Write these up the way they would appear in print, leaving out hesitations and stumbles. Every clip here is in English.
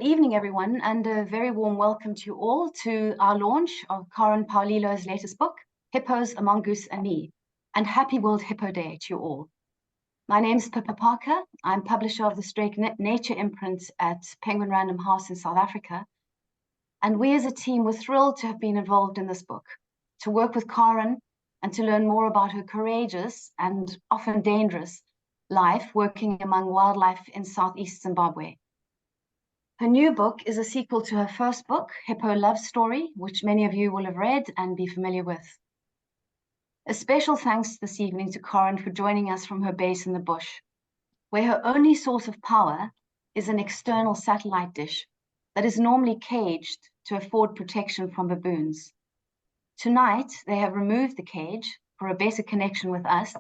Good evening, everyone, and a very warm welcome to you all to our launch of Karen Paolillo's latest book, Hippos, A Mongoose and Me, and happy World Hippo Day to you all. My name is Pippa Parker. I'm publisher of the Struik Nature imprint at Penguin Random House in South Africa. And we as a team were thrilled to have been involved in this book, to work with Karen and to learn more about her courageous and often dangerous life working among wildlife in Southeast Zimbabwe. Her new book is a sequel to her first book, Hippo Love Story, which many of you will have read and be familiar with. A special thanks this evening to Karen for joining us from her base in the bush, where her only source of power is an external satellite dish that is normally caged to afford protection from baboons. Tonight, they have removed the cage for a better connection with us,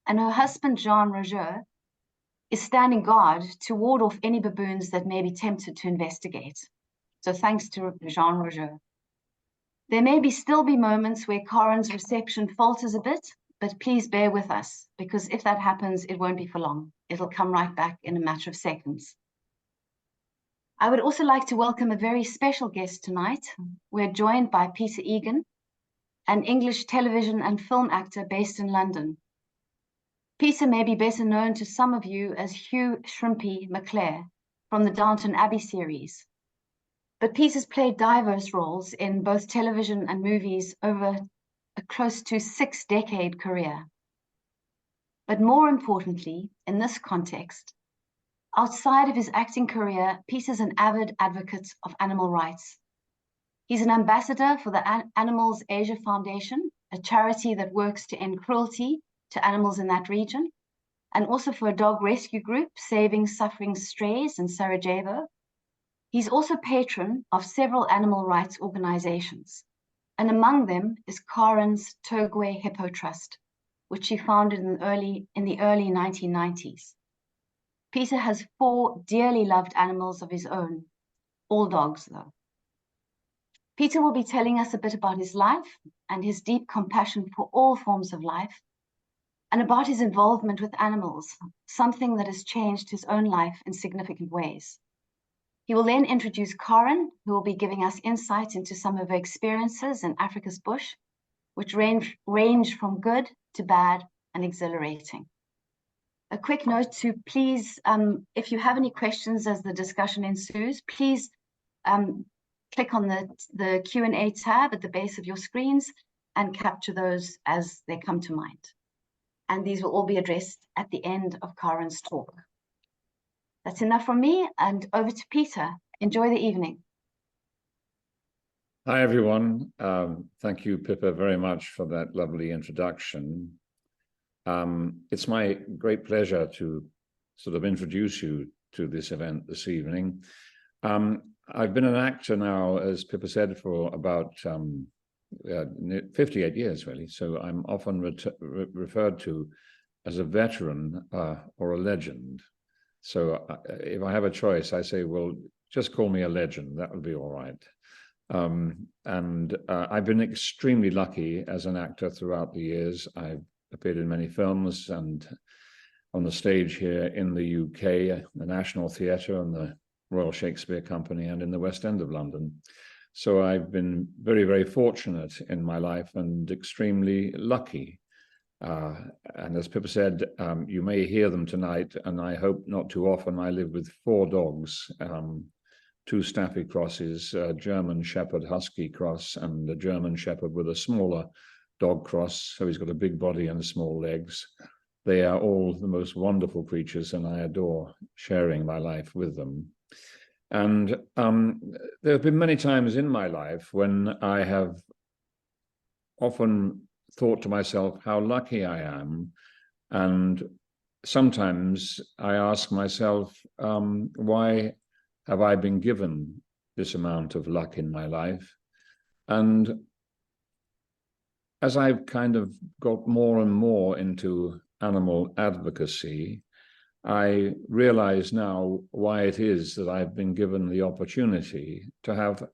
and her husband, Jean Roger, is standing guard to ward off any baboons that may be tempted to investigate. So thanks to Jean Roger. There may still be moments where Karen's reception falters a bit, but please bear with us, because if that happens, it won't be for long. It'll come right back in a matter of seconds. I would also like to welcome a very special guest tonight. We're joined by Peter Egan, an English television and film actor based in London. Peter may be better known to some of you as Hugh Shrimpy McClare from the Downton Abbey series. But Peter's played diverse roles in both television and movies over a close to 6-decade career. But more importantly, in this context, outside of his acting career, Peter's an avid advocate of animal rights. He's an ambassador for the Animals Asia Foundation, a charity that works to end cruelty to animals in that region, and also for a dog rescue group, Saving Suffering Strays in Sarajevo. He's also patron of several animal rights organizations, and among them is Karen's Turgwe Hippo Trust, which she founded in the early 1990s. Peter has 4 dearly loved animals of his own, all dogs though. Peter will be telling us a bit about his life and his deep compassion for all forms of life, and about his involvement with animals, something that has changed his own life in significant ways. He will then introduce Karen, who will be giving us insight into some of her experiences in Africa's bush, which range from good to bad and exhilarating. A quick note to please, if you have any questions as the discussion ensues, please click on the Q&A tab at the base of your screens and capture those as they come to mind. And these will all be addressed at the end of Karen's talk. That's enough from me, and over to Peter. Enjoy the evening. Hi, everyone. Thank you, Pippa, very much for that lovely introduction. It's my great pleasure to sort of introduce you to this event this evening. I've been an actor now, as Pippa said, for about 58 years, really. So I'm often referred to as a veteran or a legend. So if I have a choice, I say, well, just call me a legend. That would be all right. I've been extremely lucky as an actor throughout the years. I've appeared in many films and on the stage here in the UK, the National Theatre and the Royal Shakespeare Company, and in the West End of London. So I've been very, very fortunate in my life and extremely lucky. And as Pippa said, you may hear them tonight, and I hope not too often. I live with 4 dogs, 2 Staffy crosses, a German Shepherd Husky cross, and a German Shepherd with a smaller dog cross. So he's got a big body and small legs. They are all the most wonderful creatures, and I adore sharing my life with them. And there have been many times in my life when I have often thought to myself how lucky I am. And sometimes I ask myself, why have I been given this amount of luck in my life? And as I've kind of got more and more into animal advocacy, I realize now why it is that I've been given the opportunity to have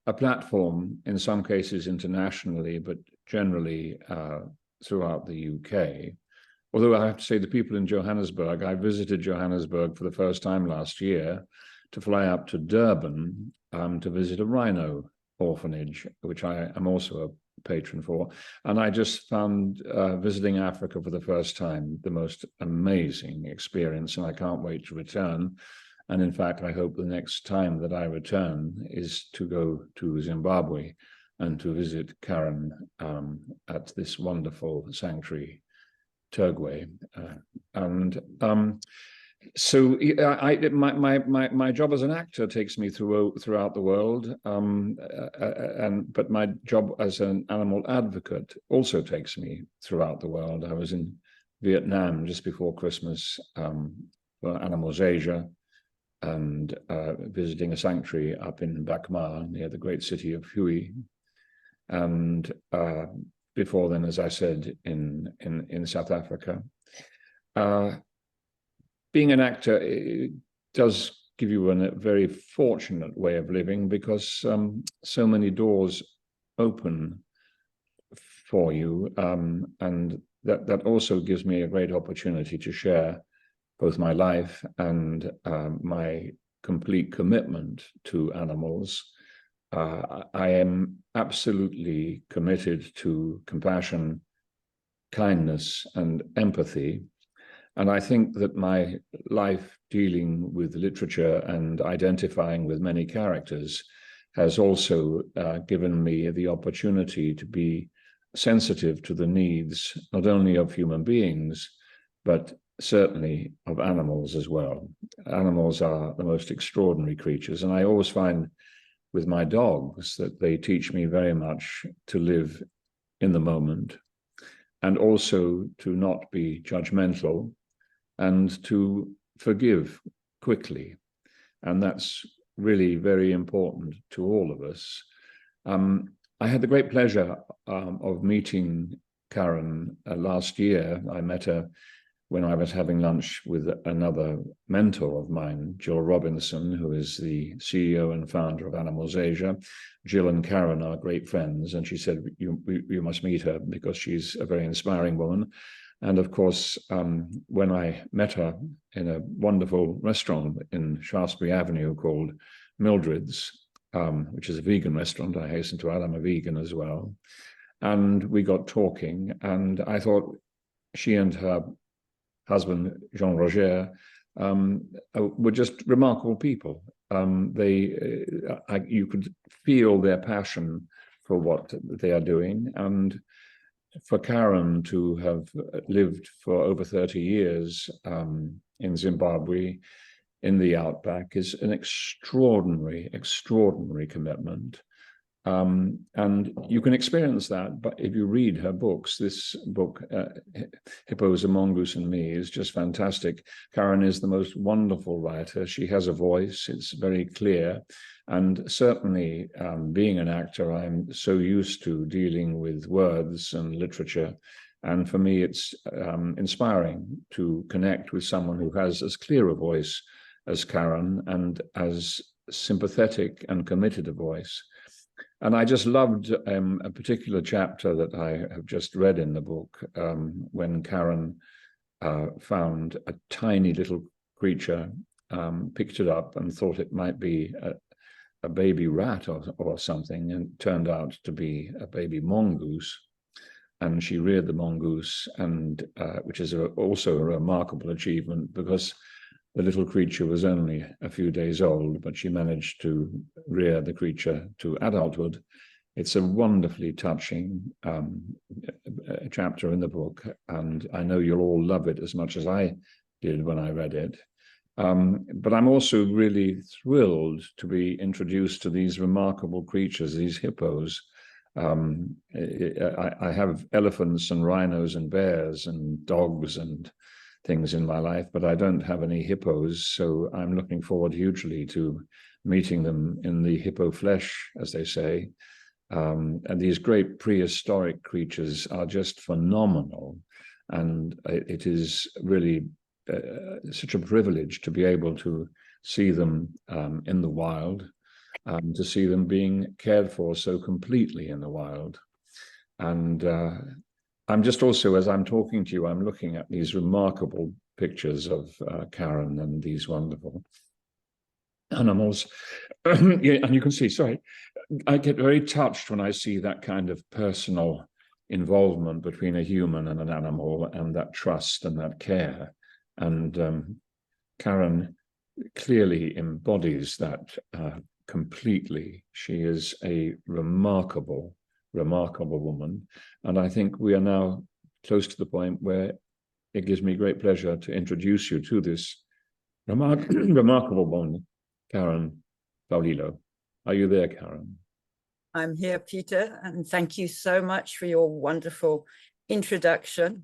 a platform, in some cases internationally, but generally throughout the UK. Although I have to say the people in Johannesburg, I visited Johannesburg for the first time last year, to fly up to Durban to visit a rhino orphanage, which I am also a patron for. And I just found visiting Africa for the first time the most amazing experience, and I can't wait to return. And in fact, I hope the next time that I return is to go to Zimbabwe and to visit Karen at this wonderful sanctuary, Turgwe. So my job as an actor takes me throughout the world, but my job as an animal advocate also takes me throughout the world. I was in Vietnam just before Christmas for Animals Asia, and visiting a sanctuary up in Bac Ma near the great city of Hue, and before then, as I said, in South Africa. Being an actor, it does give you a very fortunate way of living, because so many doors open for you, and that also gives me a great opportunity to share both my life and my complete commitment to animals. I am absolutely committed to compassion, kindness, and empathy. And I think that my life dealing with literature and identifying with many characters has also given me the opportunity to be sensitive to the needs, not only of human beings, but certainly of animals as well. Animals are the most extraordinary creatures. And I always find with my dogs that they teach me very much to live in the moment, and also to not be judgmental, and to forgive quickly. And that's really very important to all of us. I had the great pleasure of meeting Karen last year. I met her when I was having lunch with another mentor of mine, Jill Robinson, who is the CEO and founder of Animals Asia. Jill and Karen are great friends, and she said, you must meet her because she's a very inspiring woman. And of course, when I met her in a wonderful restaurant in Shaftesbury Avenue called Mildred's, which is a vegan restaurant, I hasten to add, I'm a vegan as well. And we got talking, and I thought she and her husband, Jean Roger, were just remarkable people. You could feel their passion for what they are doing. And for Karen to have lived for over 30 years in Zimbabwe, in the outback, is an extraordinary, extraordinary commitment. And you can experience that, but if you read her books, this book, Hippos, A Mongoose and Me, is just fantastic. Karen is the most wonderful writer. She has a voice, it's very clear. And certainly, being an actor, I'm so used to dealing with words and literature. And for me, it's inspiring to connect with someone who has as clear a voice as Karen, and as sympathetic and committed a voice. And I just loved a particular chapter that I have just read in the book, when Karen found a tiny little creature, picked it up and thought it might be a baby rat or something, and it turned out to be a baby mongoose. And she reared the mongoose, and which is also a remarkable achievement, because the little creature was only a few days old, but she managed to rear the creature to adulthood. It's a wonderfully touching chapter in the book, and I know you'll all love it as much as I did when I read it. But I'm also really thrilled to be introduced to these remarkable creatures, these hippos. I have elephants and rhinos and bears and dogs and things in my life, but I don't have any hippos, so I'm looking forward hugely to meeting them in the hippo flesh, as they say. And these great prehistoric creatures are just phenomenal, and it is really such a privilege to be able to see them in the wild, to see them being cared for so completely in the wild. And I'm just also, as I'm talking to you, I'm looking at these remarkable pictures of Karen and these wonderful animals. Yeah, and you can see, sorry, I get very touched when I see that kind of personal involvement between a human and an animal, and that trust and that care. And Karen clearly embodies that completely. She is a remarkable, remarkable woman. And I think we are now close to the point where it gives me great pleasure to introduce you to this remarkable woman, Karen Paolillo. Are you there, Karen? I'm here, Peter, and thank you so much for your wonderful introduction.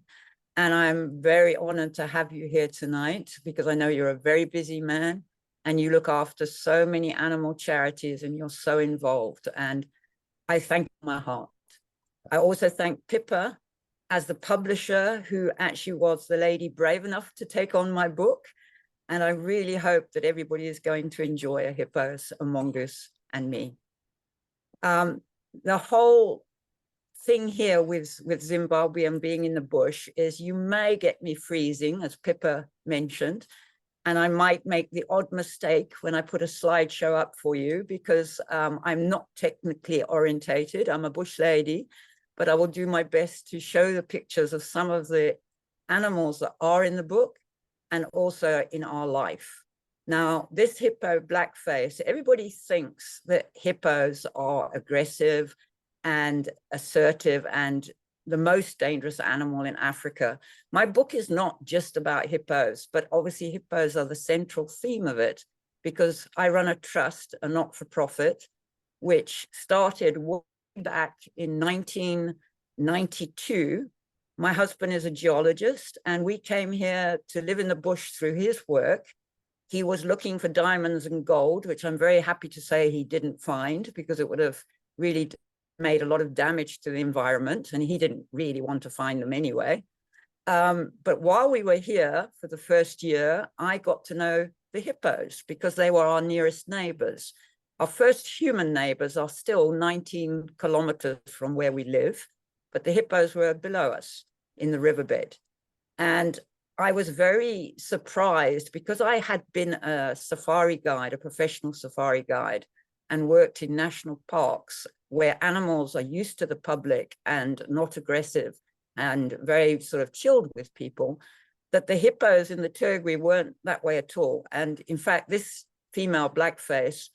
And I'm very honored to have you here tonight because I know you're a very busy man and you look after so many animal charities and you're so involved. And I thank my heart. I also thank Pippa as the publisher who actually was the lady brave enough to take on my book. And I really hope that everybody is going to enjoy A Hippos, a Mongoose, and me. The whole thing here with Zimbabwe and being in the bush is you may get me freezing, as Pippa mentioned, and I might make the odd mistake when I put a slideshow up for you because I'm not technically orientated. I'm a bush lady, but I will do my best to show the pictures of some of the animals that are in the book and also in our life. Now, this hippo blackface, everybody thinks that hippos are aggressive and assertive and the most dangerous animal in Africa. My book is not just about hippos, but obviously hippos are the central theme of it because I run a trust, a not-for-profit, which started way back in 1992. My husband is a geologist and we came here to live in the bush through his work. He was looking for diamonds and gold, which I'm very happy to say he didn't find because it would have really made a lot of damage to the environment and he didn't really want to find them anyway. But while we were here for the first year, I got to know the hippos because they were our nearest neighbors. Our first human neighbors are still 19 kilometers from where we live, but the hippos were below us in the riverbed. And I was very surprised because I had been a safari guide, a professional safari guide, and worked in national parks where animals are used to the public and not aggressive and very sort of chilled with people, that the hippos in the Turgwe weren't that way at all. And in fact, this female blackface,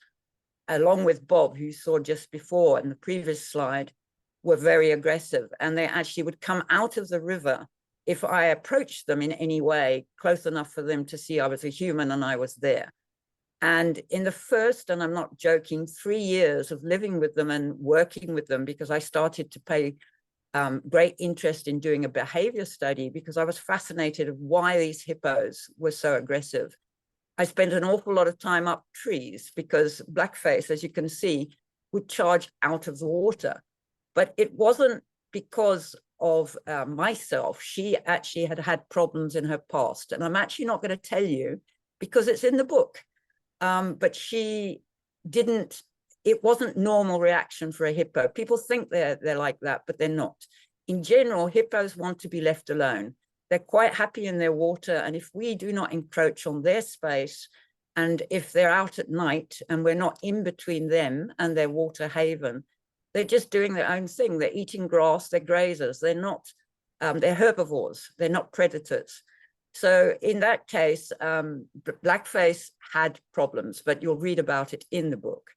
along with Bob, who you saw just before in the previous slide, were very aggressive. And they actually would come out of the river if I approached them in any way close enough for them to see I was a human and I was there. And in the first, and I'm not joking, 3 years of living with them and working with them, because I started to pay great interest in doing a behavior study because I was fascinated of why these hippos were so aggressive. I spent an awful lot of time up trees because blackface, as you can see, would charge out of the water. But it wasn't because of myself. She actually had problems in her past. And I'm actually not going to tell you because it's in the book. But she didn't, it wasn't normal reaction for a hippo. People think they're like that, but they're not. In general, hippos want to be left alone. They're quite happy in their water. And if we do not encroach on their space, and if they're out at night and we're not in between them and their water haven, they're just doing their own thing. They're eating grass, they're grazers. They're not, they're herbivores. They're not predators. So in that case, blackface had problems, but you'll read about it in the book.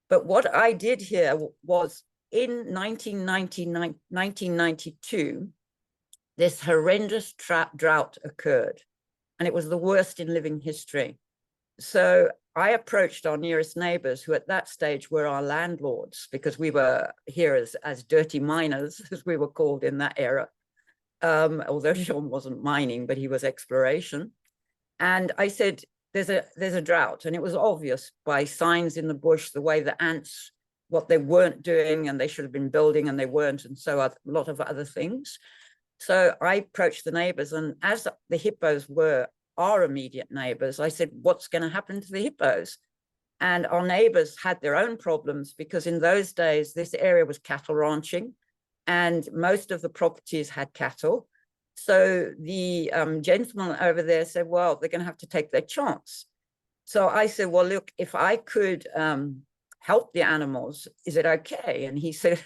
But what I did here was in 1992, this horrendous drought occurred, and it was the worst in living history. So I approached our nearest neighbors, who at that stage were our landlords, because we were here as dirty miners, as we were called in that era. Although Sean wasn't mining, but he was exploration. And I said, there's a drought. And it was obvious by signs in the bush, the way the ants, what they weren't doing, and they should have been building and they weren't, and so a lot of other things. So I approached the neighbors, and as the hippos were our immediate neighbors, I said, what's going to happen to the hippos? And our neighbors had their own problems because in those days, this area was cattle ranching and most of the properties had cattle. So the gentleman over there said, well, they're going to have to take their chance. So I said, well, look, if I could help the animals, is it okay? And he said,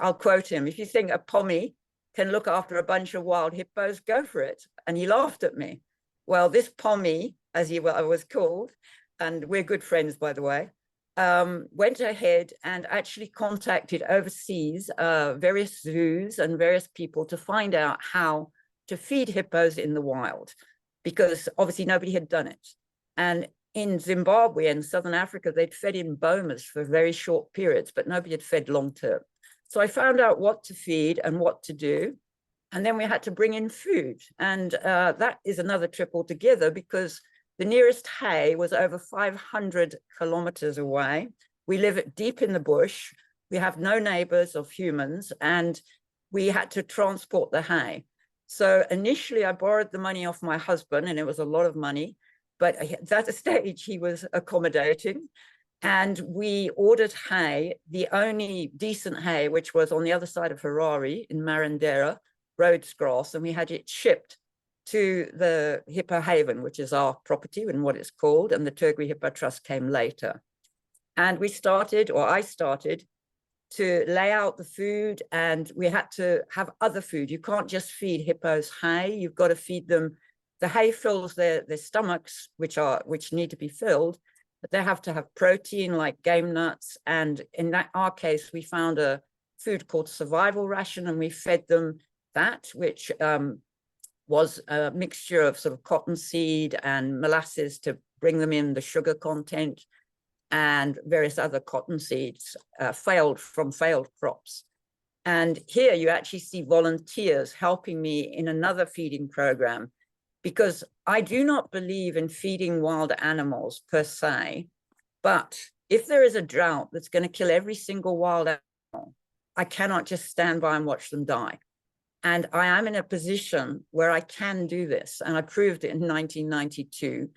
I'll quote him, if you think a pommy can look after a bunch of wild hippos, go for it. And he laughed at me. Well, this pommy, as he was called, and we're good friends, by the way, went ahead and actually contacted overseas various zoos and various people to find out how to feed hippos in the wild, because obviously nobody had done it. And in Zimbabwe and Southern Africa, they'd fed in bomas for very short periods, but nobody had fed long term. So I found out what to feed and what to do. And then we had to bring in food. And that is another trip altogether, because the nearest hay was over 500 kilometers away. We live deep in the bush. We have no neighbors of humans, and we had to transport the hay. So initially I borrowed the money off my husband, and it was a lot of money, but at that stage he was accommodating. And we ordered hay, the only decent hay, which was on the other side of Harare in Marandera, Rhodes Grass, and we had it shipped to the Hippo Haven, which is our property and what it's called, and the Turgwe Hippo Trust came later. And we started, or I started, to lay out the food, and we had to have other food. You can't just feed hippos hay, you've got to feed them. The hay fills their stomachs, which need to be filled, but they have to have protein like game nuts. And in our case, we found a food called survival ration, and we fed them that, which was a mixture of sort of cottonseed and molasses to bring them in the sugar content, and various other cotton seeds failed crops. And here you actually see volunteers helping me in another feeding program, because I do not believe in feeding wild animals per se, but if there is a drought that's going to kill every single wild animal, I cannot just stand by and watch them die. And I am in a position where I can do this. And I proved it in 1992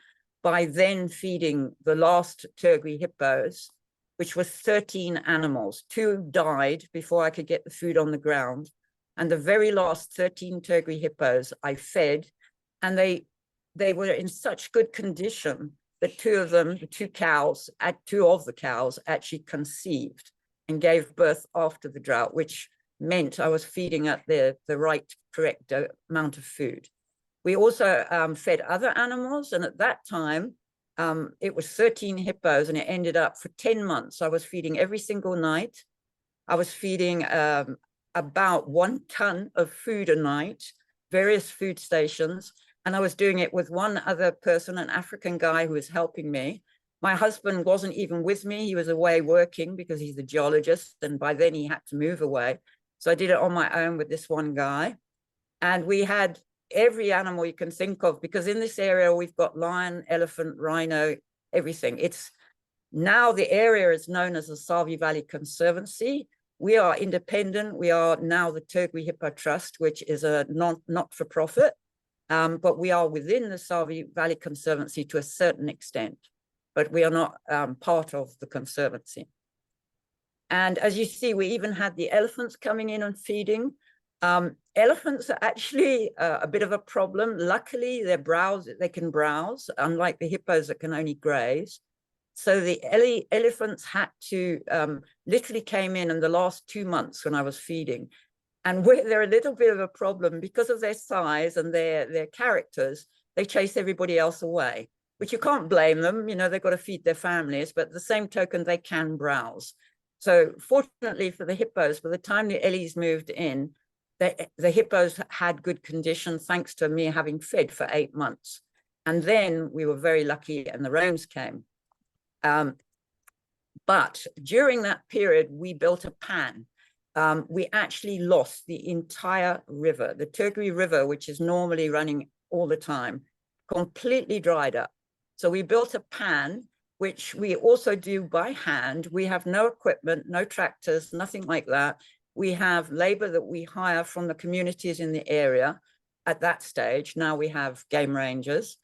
by then feeding the last Turgwe hippos, which was 13 animals. 2 died before I could get the food on the ground. And the very last 13 Turgwe hippos I fed, and they were in such good condition that 2 of them, the 2 of the cows actually conceived and gave birth after the drought, which meant I was feeding at the correct amount of food. We also fed other animals, and at that time, it was 13 hippos, and it ended up for 10 months. I was feeding every single night. I was feeding about 1 ton of food a night, various food stations, and I was doing it with one other person, an African guy who was helping me. My husband wasn't even with me. He was away working because he's a geologist, and by then he had to move away. So I did it on my own with this one guy. And we had every animal you can think of, because in this area, we've got lion, elephant, rhino, everything. It's now the area is known as the Savi Valley Conservancy. We are independent. We are now the Turgwe Hippo Trust, which is a not-for-profit, but we are within the Savi Valley Conservancy to a certain extent, but we are not part of the conservancy. And as you see, we even had the elephants coming in and feeding. Elephants are actually a bit of a problem. Luckily, they can browse, unlike the hippos that can only graze. So the elephants had to, literally came in the last 2 months when I was feeding. And they're a little bit of a problem because of their size and their characters. They chase everybody else away, which you can't blame them. You know, they've got to feed their families, but at the same token, they can browse. So fortunately for the hippos, by the time the Ellies moved in, the hippos had good condition thanks to me having fed for 8 months. And then we were very lucky and the rains came. But during that period, we built a pan. We actually lost the entire river. The Turgwe River, which is normally running all the time, completely dried up. So we built a pan, which we also do by hand. We have no equipment, no tractors, nothing like that. We have labor that we hire from the communities in the area at that stage. Now we have game rangers,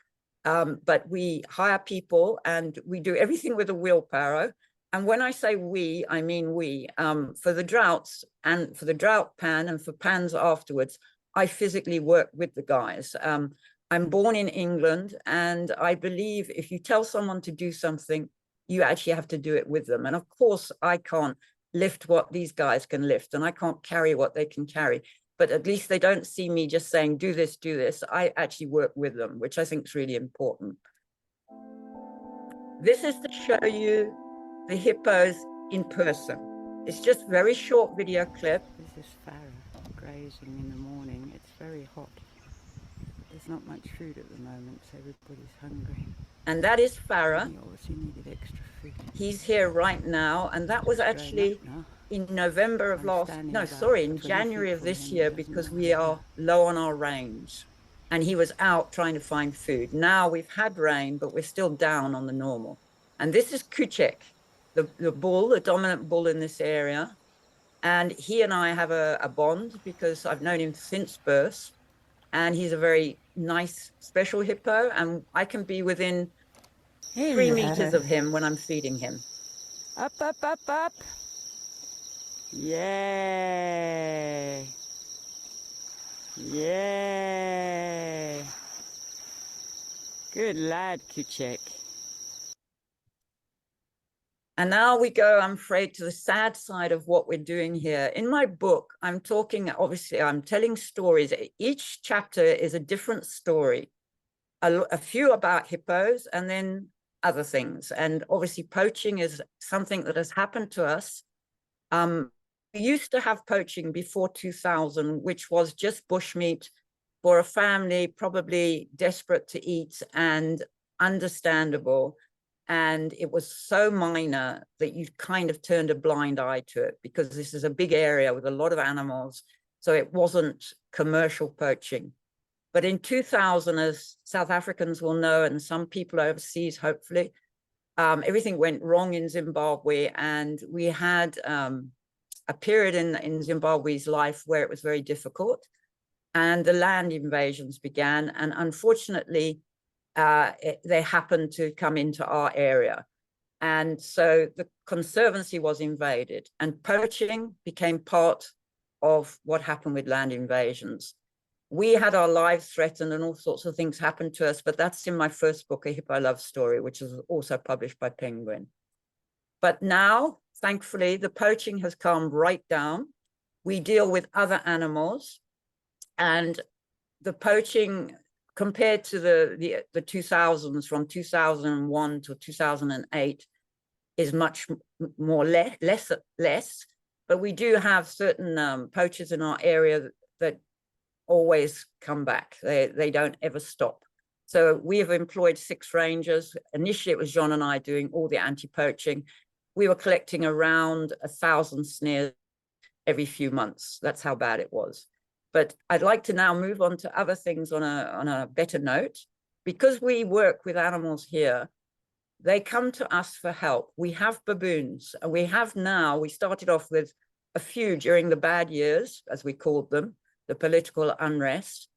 but we hire people and we do everything with a wheelbarrow. And when I say we, I mean we. For the droughts and for the drought pan and for pans afterwards, I physically work with the guys. I'm born in England, and I believe if you tell someone to do something, you actually have to do it with them. And of course, I can't lift what these guys can lift, and I can't carry what they can carry. But at least they don't see me just saying, do this, do this. I actually work with them, which I think is really important. This is to show you the hippos in person. It's just a very short video clip. This is Farah grazing in the morning. It's very hot. There's not much food at the moment, so everybody's hungry. And that is Farah. He obviously needed extra food. He's here right now, and that was actually in November of in January of this year, because we are low on our rains. And he was out trying to find food. Now we've had rain, but we're still down on the normal. And this is Kuchek, the bull, the dominant bull in this area. And he and I have a bond because I've known him since birth. And he's a very nice, special hippo. And I can be within 3 meters of him when I'm feeding him. Up, up, up, up. Yay. Yay. Good lad, Kuchek. And now we go, I'm afraid, to the sad side of what we're doing here. In my book, I'm telling stories. Each chapter is a different story. A few about hippos and then other things. And obviously poaching is something that has happened to us. We used to have poaching before 2000, which was just bushmeat for a family, probably desperate to eat and understandable. And it was so minor that you kind of turned a blind eye to it, because this is a big area with a lot of animals. So it wasn't commercial poaching. But in 2000, as South Africans will know, and some people overseas, hopefully, everything went wrong in Zimbabwe. And we had a period in Zimbabwe's life where it was very difficult. And the land invasions began. And unfortunately, they happened to come into our area. And so the conservancy was invaded, and poaching became part of what happened with land invasions. We had our lives threatened and all sorts of things happened to us, but that's in my first book, A Hippo Love Story, which is also published by Penguin. But now, thankfully, the poaching has calmed right down. We deal with other animals, and the poaching, compared to the 2000s, from 2001 to 2008, is much more less. But we do have certain poachers in our area that always come back. They don't ever stop. So we have employed 6 rangers. Initially, it was John and I doing all the anti-poaching. We were collecting around 1,000 snares every few months. That's how bad it was. But I'd like to now move on to other things on a better note. Because we work with animals here, they come to us for help. We have baboons, and we started off with a few during the bad years, as we called them, the political unrest.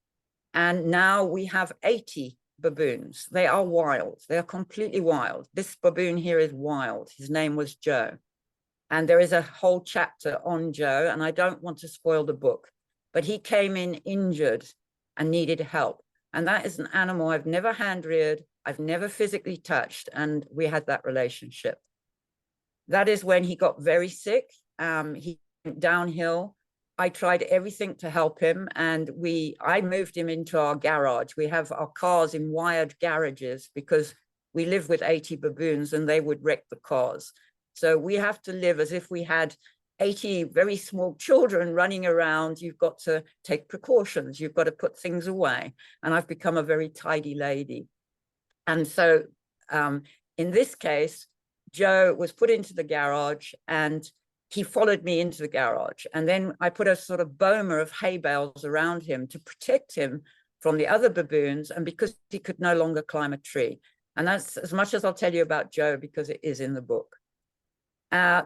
And now we have 80 baboons. They are wild. They are completely wild. This baboon here is wild. His name was Joe. And there is a whole chapter on Joe, and I don't want to spoil the book. But he came in injured and needed help. And that is an animal I've never hand reared, I've never physically touched, and we had that relationship. That is when he got very sick. He went downhill. I tried everything to help him, and I moved him into our garage. We have our cars in wired garages because we live with 80 baboons and they would wreck the cars. So we have to live as if we had 80 very small children running around. You've got to take precautions. You've got to put things away. And I've become a very tidy lady. And so in this case, Joe was put into the garage and he followed me into the garage. And then I put a sort of boma of hay bales around him to protect him from the other baboons, and because he could no longer climb a tree. And that's as much as I'll tell you about Joe, because it is in the book.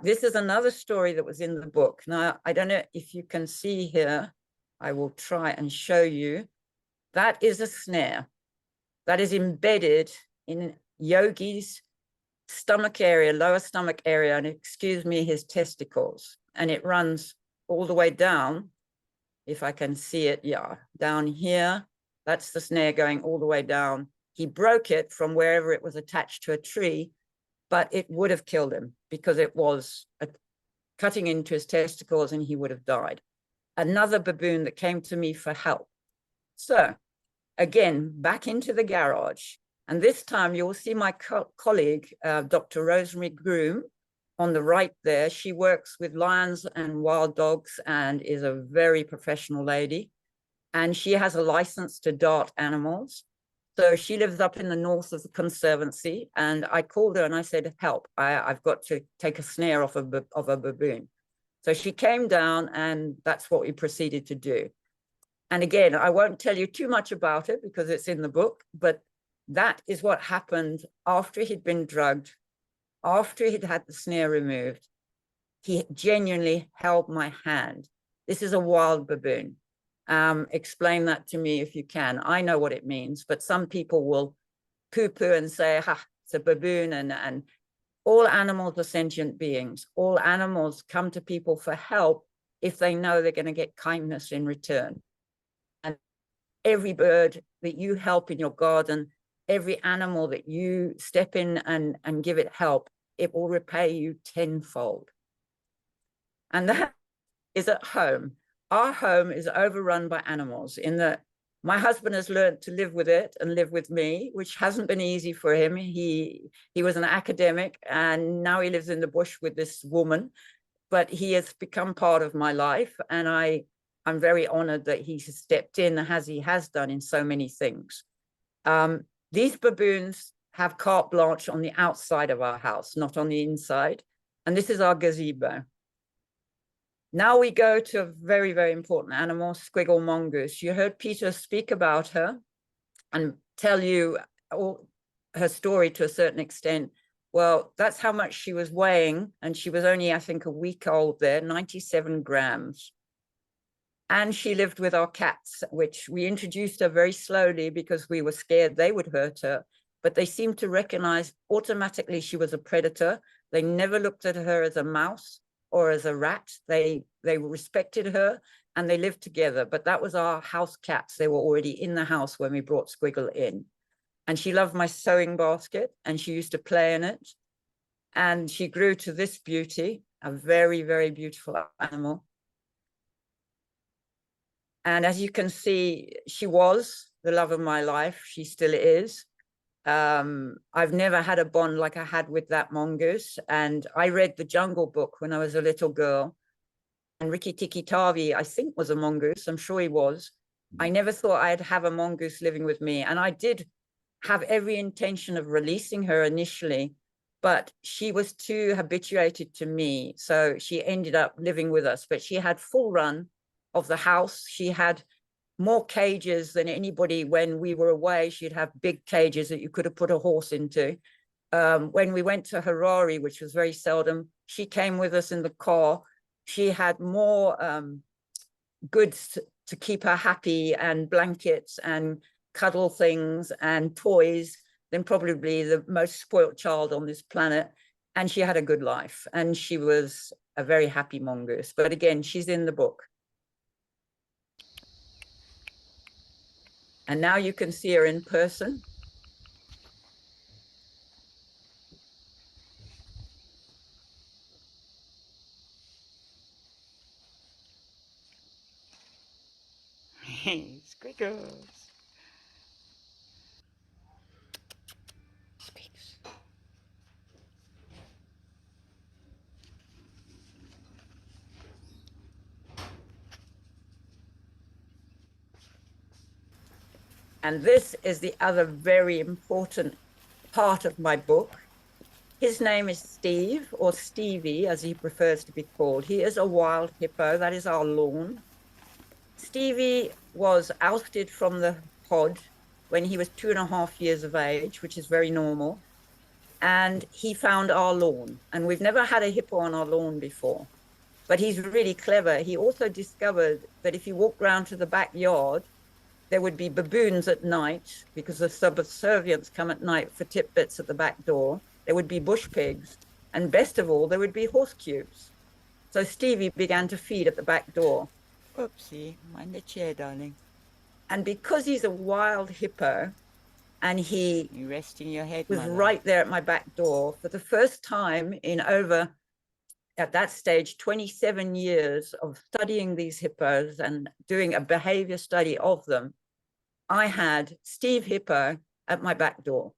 This is another story that was in the book. Now, I don't know if you can see here. I will try and show you. That is a snare that is embedded in Yogi's stomach area, lower stomach area, and excuse me, his testicles. And it runs all the way down, if I can see it, yeah, down here. That's the snare going all the way down. He broke it from wherever it was attached to a tree, but it would have killed him because it was cutting into his testicles and he would have died. Another baboon that came to me for help. So again, back into the garage. And this time you'll see my colleague, Dr. Rosemary Groom, on the right there. She works with lions and wild dogs and is a very professional lady. And she has a license to dart animals. So she lives up in the north of the Conservancy. And I called her and I said, help, I've got to take a snare off of a baboon. So she came down and that's what we proceeded to do. And again, I won't tell you too much about it because it's in the book, but that is what happened after he'd been drugged, after he'd had the snare removed. He genuinely held my hand. This is a wild baboon. Explain that to me if you can. I know what it means, but some people will poo-poo and say, ha, it's a baboon. And all animals are sentient beings. All animals come to people for help if they know they're going to get kindness in return. And every bird that you help in your garden, every animal that you step in and give it help, it will repay you tenfold. And that is at home. Our home is overrun by animals in that my husband has learned to live with it and live with me, which hasn't been easy for him. He was an academic and now he lives in the bush with this woman, but he has become part of my life. And I'm very honored that he has stepped in as he has done in so many things. These baboons have carte blanche on the outside of our house, not on the inside. And this is our gazebo. Now we go to a very, very important animal, squiggle mongoose. You heard Peter speak about her and tell you all her story to a certain extent. Well, that's how much she was weighing. And she was only, I think, a week old there, 97 grams. And she lived with our cats, which we introduced her very slowly because we were scared they would hurt her. But they seemed to recognize automatically she was a predator. They never looked at her as a mouse or as a rat. They respected her and they lived together. But that was our house cats. They were already in the house when we brought Squiggle in. And she loved my sewing basket and she used to play in it. And she grew to this beauty, a very, very beautiful animal. And as you can see, she was the love of my life. She still is. I've never had a bond like I had with that mongoose. And I read the Jungle Book when I was a little girl. And Rikki Tikki Tavi, I think, was a mongoose. I'm sure he was. I never thought I'd have a mongoose living with me. And I did have every intention of releasing her initially, but she was too habituated to me. So she ended up living with us, but she had full run of the house. She had more cages than anybody. When we were away, she'd have big cages that you could have put a horse into. When we went to Harare, which was very seldom, she came with us in the car. She had more goods to keep her happy and blankets and cuddle things and toys than probably the most spoilt child on this planet. And she had a good life and she was a very happy mongoose. But again, she's in the book. And now you can see her in person. Squiggles. Speaks. And this is the other very important part of my book. His name is Steve, or Stevie, as he prefers to be called. He is a wild hippo. That is our lawn. Stevie was ousted from the pod when he was 2.5 years of age, which is very normal. And he found our lawn. And we've never had a hippo on our lawn before. But he's really clever. He also discovered that if you walk round to the backyard, there would be baboons at night because the subservients come at night for tidbits at the back door. There would be bush pigs. And best of all, there would be horse cubes. So Stevie began to feed at the back door. Oopsie, mind the chair, darling. And because he's a wild hippo, and he You resting your head, was mother. right there at my back door for the first time in over, at that stage, 27 years of studying these hippos and doing a behavior study of them, I had Steve Hippo at my back door.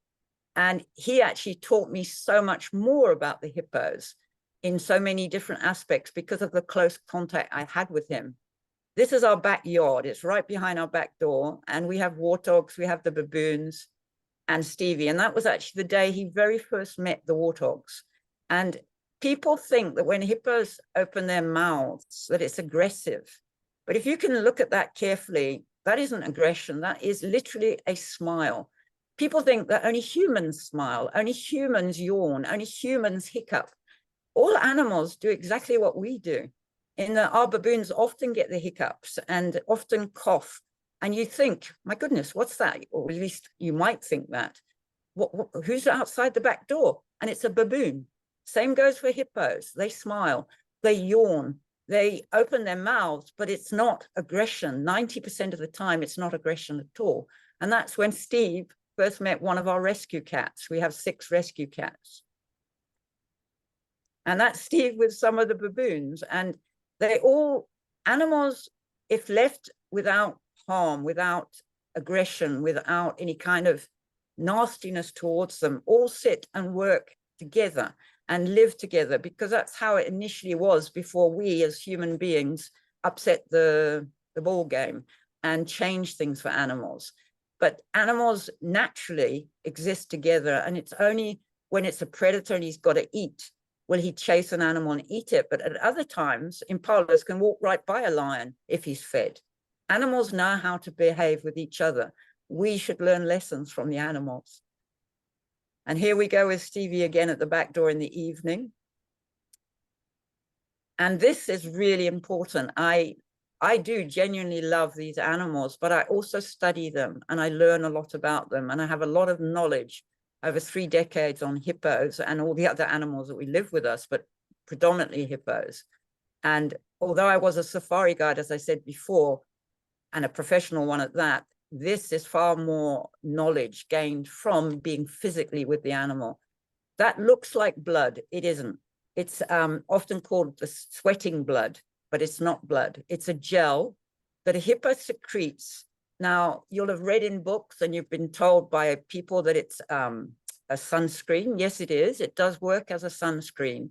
And he actually taught me so much more about the hippos in so many different aspects because of the close contact I had with him. This is our backyard. It's right behind our back door. And we have warthogs, we have the baboons and Stevie. And that was actually the day he very first met the warthogs. And people think that when hippos open their mouths, that it's aggressive. But if you can look at that carefully, that isn't aggression. That is literally a smile. People think that only humans smile, only humans yawn, only humans hiccup. All animals do exactly what we do. Our baboons often get the hiccups and often cough. And you think, my goodness, what's that? Or at least you might think that. Who's outside the back door? And it's a baboon. Same goes for hippos. They smile, they yawn, they open their mouths, but it's not aggression. 90% of the time, it's not aggression at all. And that's when Steve first met one of our rescue cats. We have 6 rescue cats. And that's Steve with some of the baboons. And animals, if left without harm, without aggression, without any kind of nastiness towards them, all sit and work together and live together, because that's how it initially was before we as human beings upset the ball game and change things for animals. But animals naturally exist together, and it's only when it's a predator and he's got to eat will he chase an animal and eat it. But at other times, impalas can walk right by a lion if he's fed. Animals know how to behave with each other. We should learn lessons from the animals. And here we go with Stevie again at the back door in the evening. And this is really important. I do genuinely love these animals, but I also study them and I learn a lot about them. And I have a lot of knowledge over 3 decades on hippos and all the other animals that we live with us, but predominantly hippos. And although I was a safari guide, as I said before, and a professional one at that, this is far more knowledge gained from being physically with the animal. That looks like blood. It isn't. It's often called the sweating blood, but it's not blood. It's a gel that a hippo secretes. Now, you'll have read in books and you've been told by people that it's a sunscreen. Yes, it is. It does work as a sunscreen.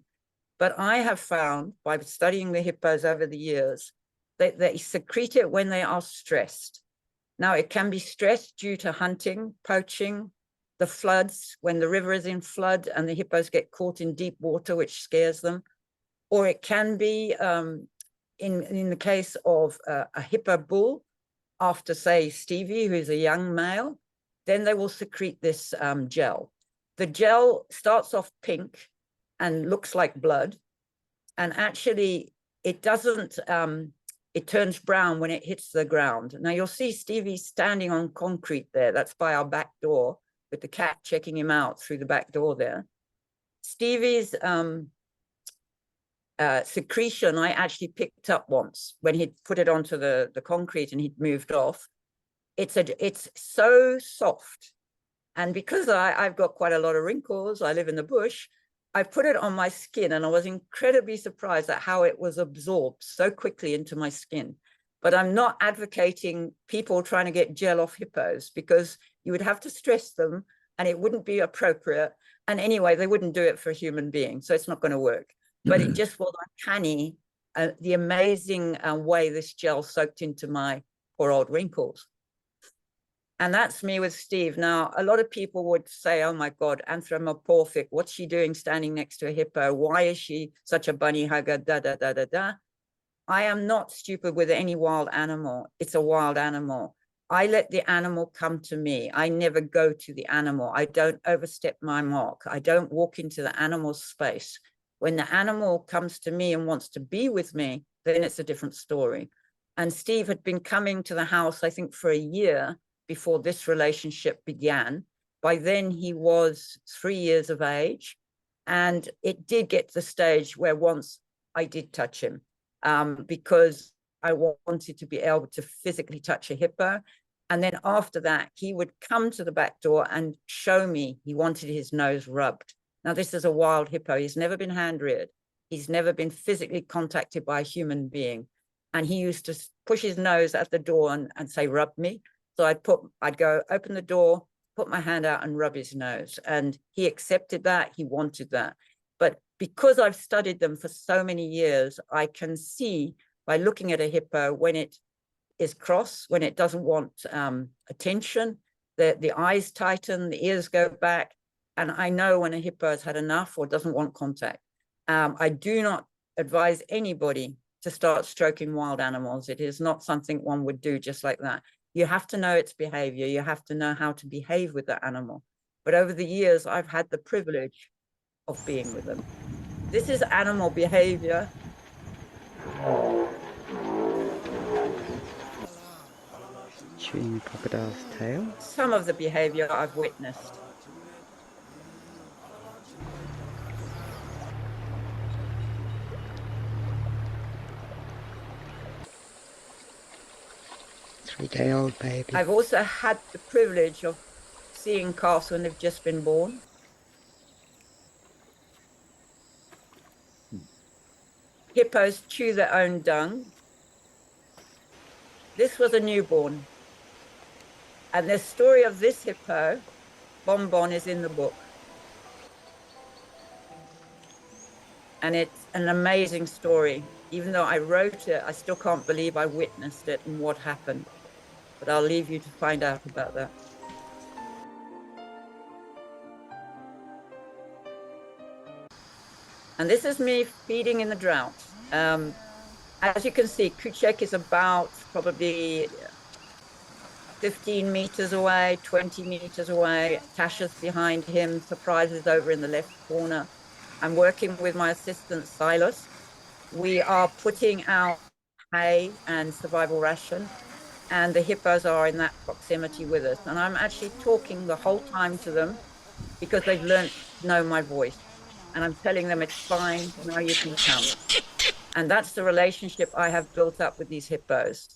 But I have found by studying the hippos over the years that they secrete it when they are stressed. Now, it can be stressed due to hunting, poaching, the floods, when the river is in flood and the hippos get caught in deep water, which scares them. Or it can be, in the case of a hippo bull, after, say, Stevie, who's a young male, then they will secrete this gel. The gel starts off pink and looks like blood. And actually, it doesn't, it turns brown when it hits the ground. Now, you'll see Stevie standing on concrete there. That's by our back door, with the cat checking him out through the back door there. Stevie's secretion I actually picked up once when he'd put it onto the concrete and he'd moved off. It's so soft. And because I've got quite a lot of wrinkles, I live in the bush, I put it on my skin and I was incredibly surprised at how it was absorbed so quickly into my skin. But I'm not advocating people trying to get gel off hippos, because you would have to stress them and it wouldn't be appropriate. And anyway, they wouldn't do it for a human being. So it's not going to work. But it just was uncanny, the amazing way this gel soaked into my poor old wrinkles. And that's me with Steve. Now, a lot of people would say, oh my God, anthropomorphic, what's she doing standing next to a hippo? Why is she such a bunny hugger, da, da, da, da, da. I am not stupid with any wild animal. It's a wild animal. I let the animal come to me. I never go to the animal. I don't overstep my mark. I don't walk into the animal's space. When the animal comes to me and wants to be with me, then it's a different story. And Steve had been coming to the house, I think, for a year before this relationship began. By then he was 3 years of age. And it did get to the stage where once I did touch him, because I wanted to be able to physically touch a hippo. And then after that, he would come to the back door and show me he wanted his nose rubbed. Now, this is a wild hippo. He's never been hand-reared. He's never been physically contacted by a human being. And he used to push his nose at the door and say, rub me. So I'd go open the door, put my hand out and rub his nose. And he accepted that, he wanted that. But because I've studied them for so many years, I can see by looking at a hippo when it is cross, when it doesn't want attention, the eyes tighten, the ears go back. And I know when a hippo has had enough or doesn't want contact. I do not advise anybody to start stroking wild animals. It is not something one would do just like that. You have to know its behavior. You have to know how to behave with the animal. But over the years, I've had the privilege of being with them. This is animal behavior. Chewing a crocodile's tail. Some of the behavior I've witnessed. Three-day-old baby. I've also had the privilege of seeing calves when they've just been born. Hippos chew their own dung. This was a newborn. And the story of this hippo, Bonbon, is in the book. And it's an amazing story. Even though I wrote it, I still can't believe I witnessed it and what happened. But I'll leave you to find out about that. And this is me feeding in the drought. As you can see, Kuchek is about probably 15 meters away, 20 meters away. Tasha's behind him, Surprise is over in the left corner. I'm working with my assistant, Silas. We are putting out hay and survival ration, and the hippos are in that proximity with us. And I'm actually talking the whole time to them because they've learned to know my voice. And I'm telling them it's fine, now you can come. And that's the relationship I have built up with these hippos.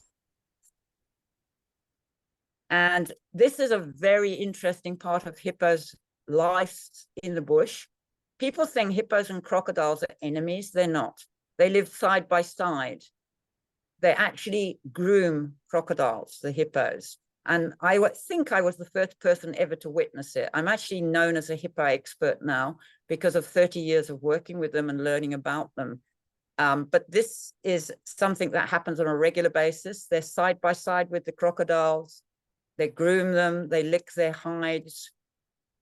And this is a very interesting part of hippos' lives in the bush. People think hippos and crocodiles are enemies. They're not. They live side by side. They actually groom crocodiles, the hippos. And I think I was the first person ever to witness it. I'm actually known as a hippo expert now because of 30 years of working with them and learning about them. But this is something that happens on a regular basis. They're side by side with the crocodiles. They groom them, they lick their hides,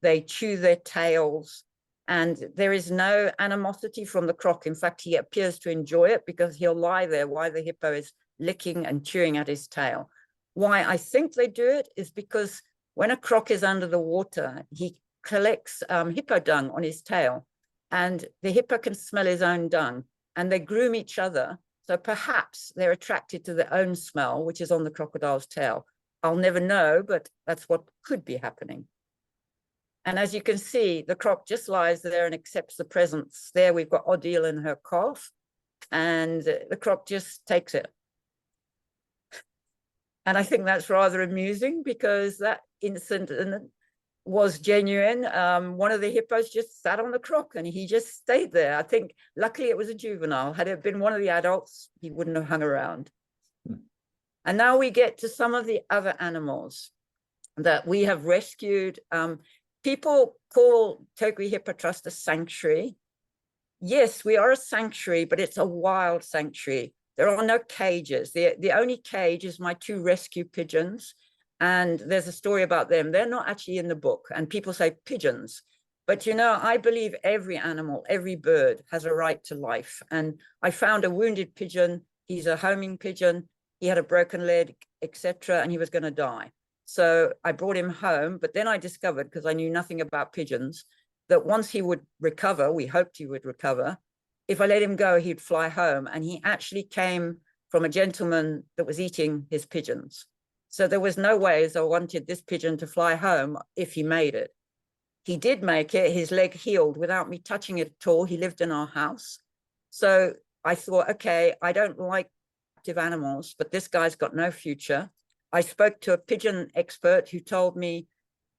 they chew their tails. And there is no animosity from the croc. In fact, he appears to enjoy it because he'll lie there while the hippo is licking and chewing at his tail. Why I think they do it is because when a croc is under the water, he collects hippo dung on his tail, and the hippo can smell his own dung, and they groom each other. So perhaps they're attracted to their own smell, which is on the crocodile's tail. I'll never know, but that's what could be happening. And as you can see, the croc just lies there and accepts the presence. There we've got Odile and her calf, and the croc just takes it. And I think that's rather amusing because that incident was genuine. One of the hippos just sat on the croc and he just stayed there. I think luckily it was a juvenile. Had it been one of the adults, he wouldn't have hung around. And now we get to some of the other animals that we have rescued. People call Turgwe Hippo Trust a sanctuary. Yes, we are a sanctuary, but it's a wild sanctuary. There are no cages. The only cage is my 2 rescue pigeons. And there's a story about them. They're not actually in the book. And people say pigeons. But, you know, I believe every animal, every bird has a right to life. And I found a wounded pigeon. He's a homing pigeon. He had a broken leg, etc., and he was going to die. So I brought him home. But then I discovered, because I knew nothing about pigeons, that once he would recover, we hoped he would recover, if I let him go, he'd fly home. And he actually came from a gentleman that was eating his pigeons. So there was no ways I wanted this pigeon to fly home if he made it. He did make it. His leg healed without me touching it at all. He lived in our house. So I thought, okay, I don't like active animals, but this guy's got no future. I spoke to a pigeon expert who told me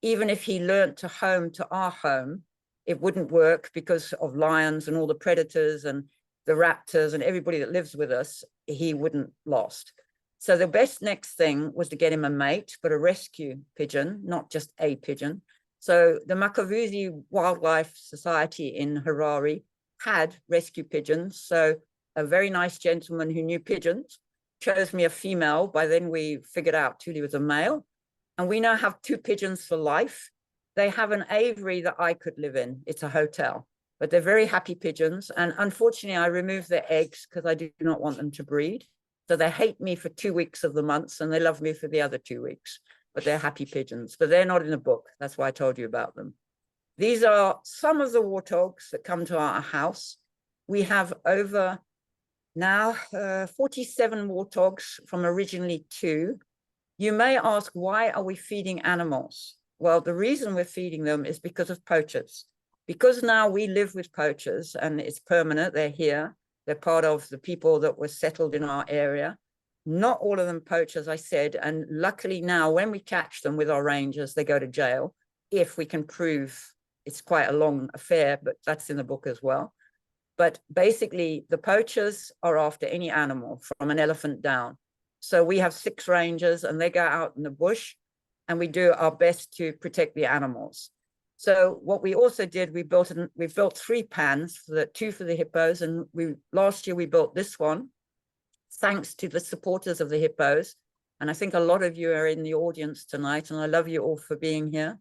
even if he learned to home to our home, it wouldn't work because of lions and all the predators and the raptors and everybody that lives with us, he wouldn't last. So the best next thing was to get him a mate, but a rescue pigeon, not just a pigeon. So the Makavuzi Wildlife Society in Harare had rescue pigeons. So a very nice gentleman who knew pigeons chose me a female. By then we figured out Tuli was a male. And we now have 2 pigeons for life. They have an aviary that I could live in. It's a hotel, but they're very happy pigeons. And unfortunately, I removed their eggs because I do not want them to breed. So they hate me for 2 weeks of the month and they love me for the other 2 weeks, but they're happy pigeons, but they're not in the book. That's why I told you about them. These are some of the warthogs that come to our house. We have over now 47 warthogs from originally 2. You may ask, why are we feeding animals? Well, the reason we're feeding them is because of poachers. Because now we live with poachers and it's permanent, they're here. They're part of the people that were settled in our area. Not all of them poach, as I said. And luckily now, when we catch them with our rangers, they go to jail. If we can prove, it's quite a long affair, but that's in the book as well. But basically, the poachers are after any animal from an elephant down. So we have 6 rangers and they go out in the bush and we do our best to protect the animals. So what we also did, we built 3 pans, 2 for the hippos. And last year we built this one, thanks to the supporters of the hippos. And I think a lot of you are in the audience tonight, and I love you all for being here.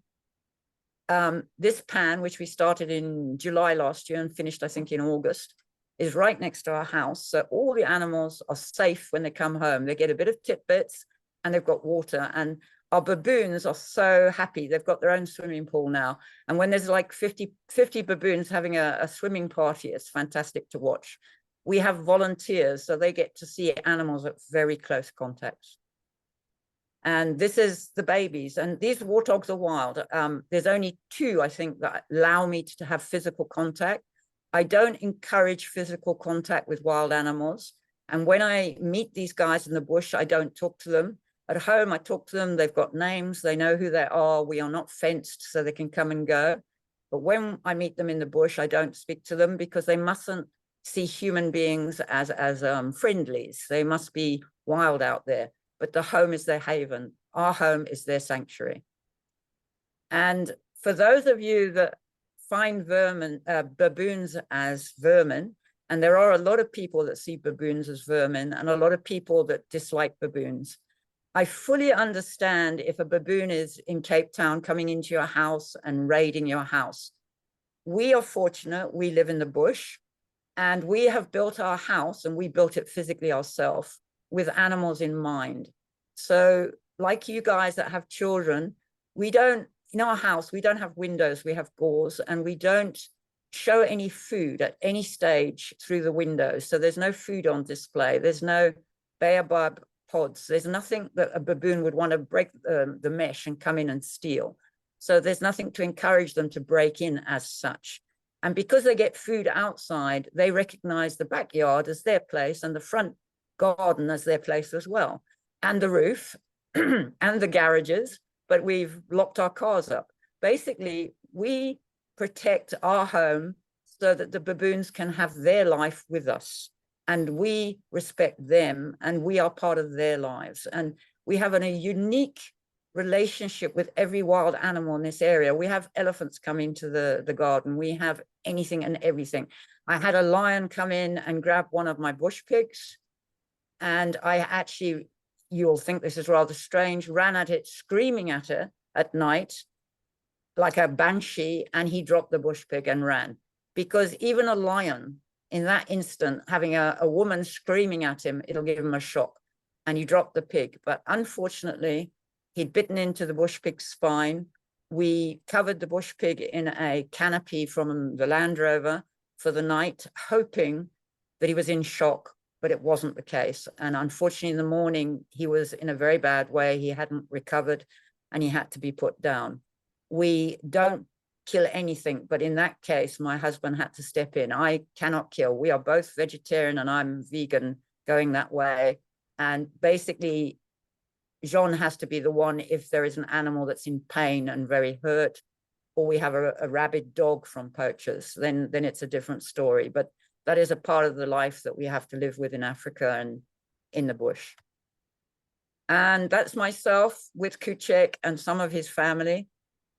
This pan, which we started in July last year and finished, I think, in August, is right next to our house. So all the animals are safe when they come home. They get a bit of tidbits and they've got water. And our baboons are so happy. They've got their own swimming pool now. And when there's like 50 baboons having a swimming party, it's fantastic to watch. We have volunteers, so they get to see animals at very close contacts. And this is the babies. And these warthogs are wild. There's only 2, I think, that allow me to have physical contact. I don't encourage physical contact with wild animals. And when I meet these guys in the bush, I don't talk to them. At home, I talk to them. They've got names. They know who they are. We are not fenced, so they can come and go. But when I meet them in the bush, I don't speak to them because they mustn't see human beings as friendlies. They must be wild out there. But the home is their haven. Our home is their sanctuary. And for those of you that find baboons as vermin, and there are a lot of people that see baboons as vermin and a lot of people that dislike baboons, I fully understand if a baboon is in Cape Town coming into your house and raiding your house. We are fortunate, we live in the bush, and we have built our house, and we built it physically ourselves with animals in mind. So like you guys that have children, we don't, in our house, we don't have windows, we have doors, and we don't show any food at any stage through the windows. So there's no food on display. There's no baobab pods. There's nothing that a baboon would want to break the mesh and come in and steal. So there's nothing to encourage them to break in as such. And because they get food outside, they recognize the backyard as their place and the front garden as their place as well, and the roof and the garages, but we've locked our cars up. Basically, we protect our home so that the baboons can have their life with us, and we respect them and we are part of their lives. And we have a unique relationship with every wild animal in this area. We have elephants come into the garden. We have anything and everything. I had a lion come in and grab one of my bush pigs, and I actually, you'll think this is rather strange, ran at it, screaming at it at night like a banshee, and he dropped the bush pig and ran. Because even a lion, in that instant, having a woman screaming at him, it'll give him a shock, and he dropped the pig. But unfortunately, he'd bitten into the bush pig's spine. We covered the bush pig in a canopy from the Land Rover for the night, hoping that he was in shock, but it wasn't the case. And unfortunately, in the morning, he was in a very bad way. He hadn't recovered and he had to be put down. We don't kill anything, but in that case, my husband had to step in. I cannot kill. We are both vegetarian and I'm vegan going that way. And basically, Jean has to be the one if there is an animal that's in pain and very hurt, or we have a rabid dog from poachers, then it's a different story. But that is a part of the life that we have to live with in Africa and in the bush. And that's myself with Kuchek and some of his family.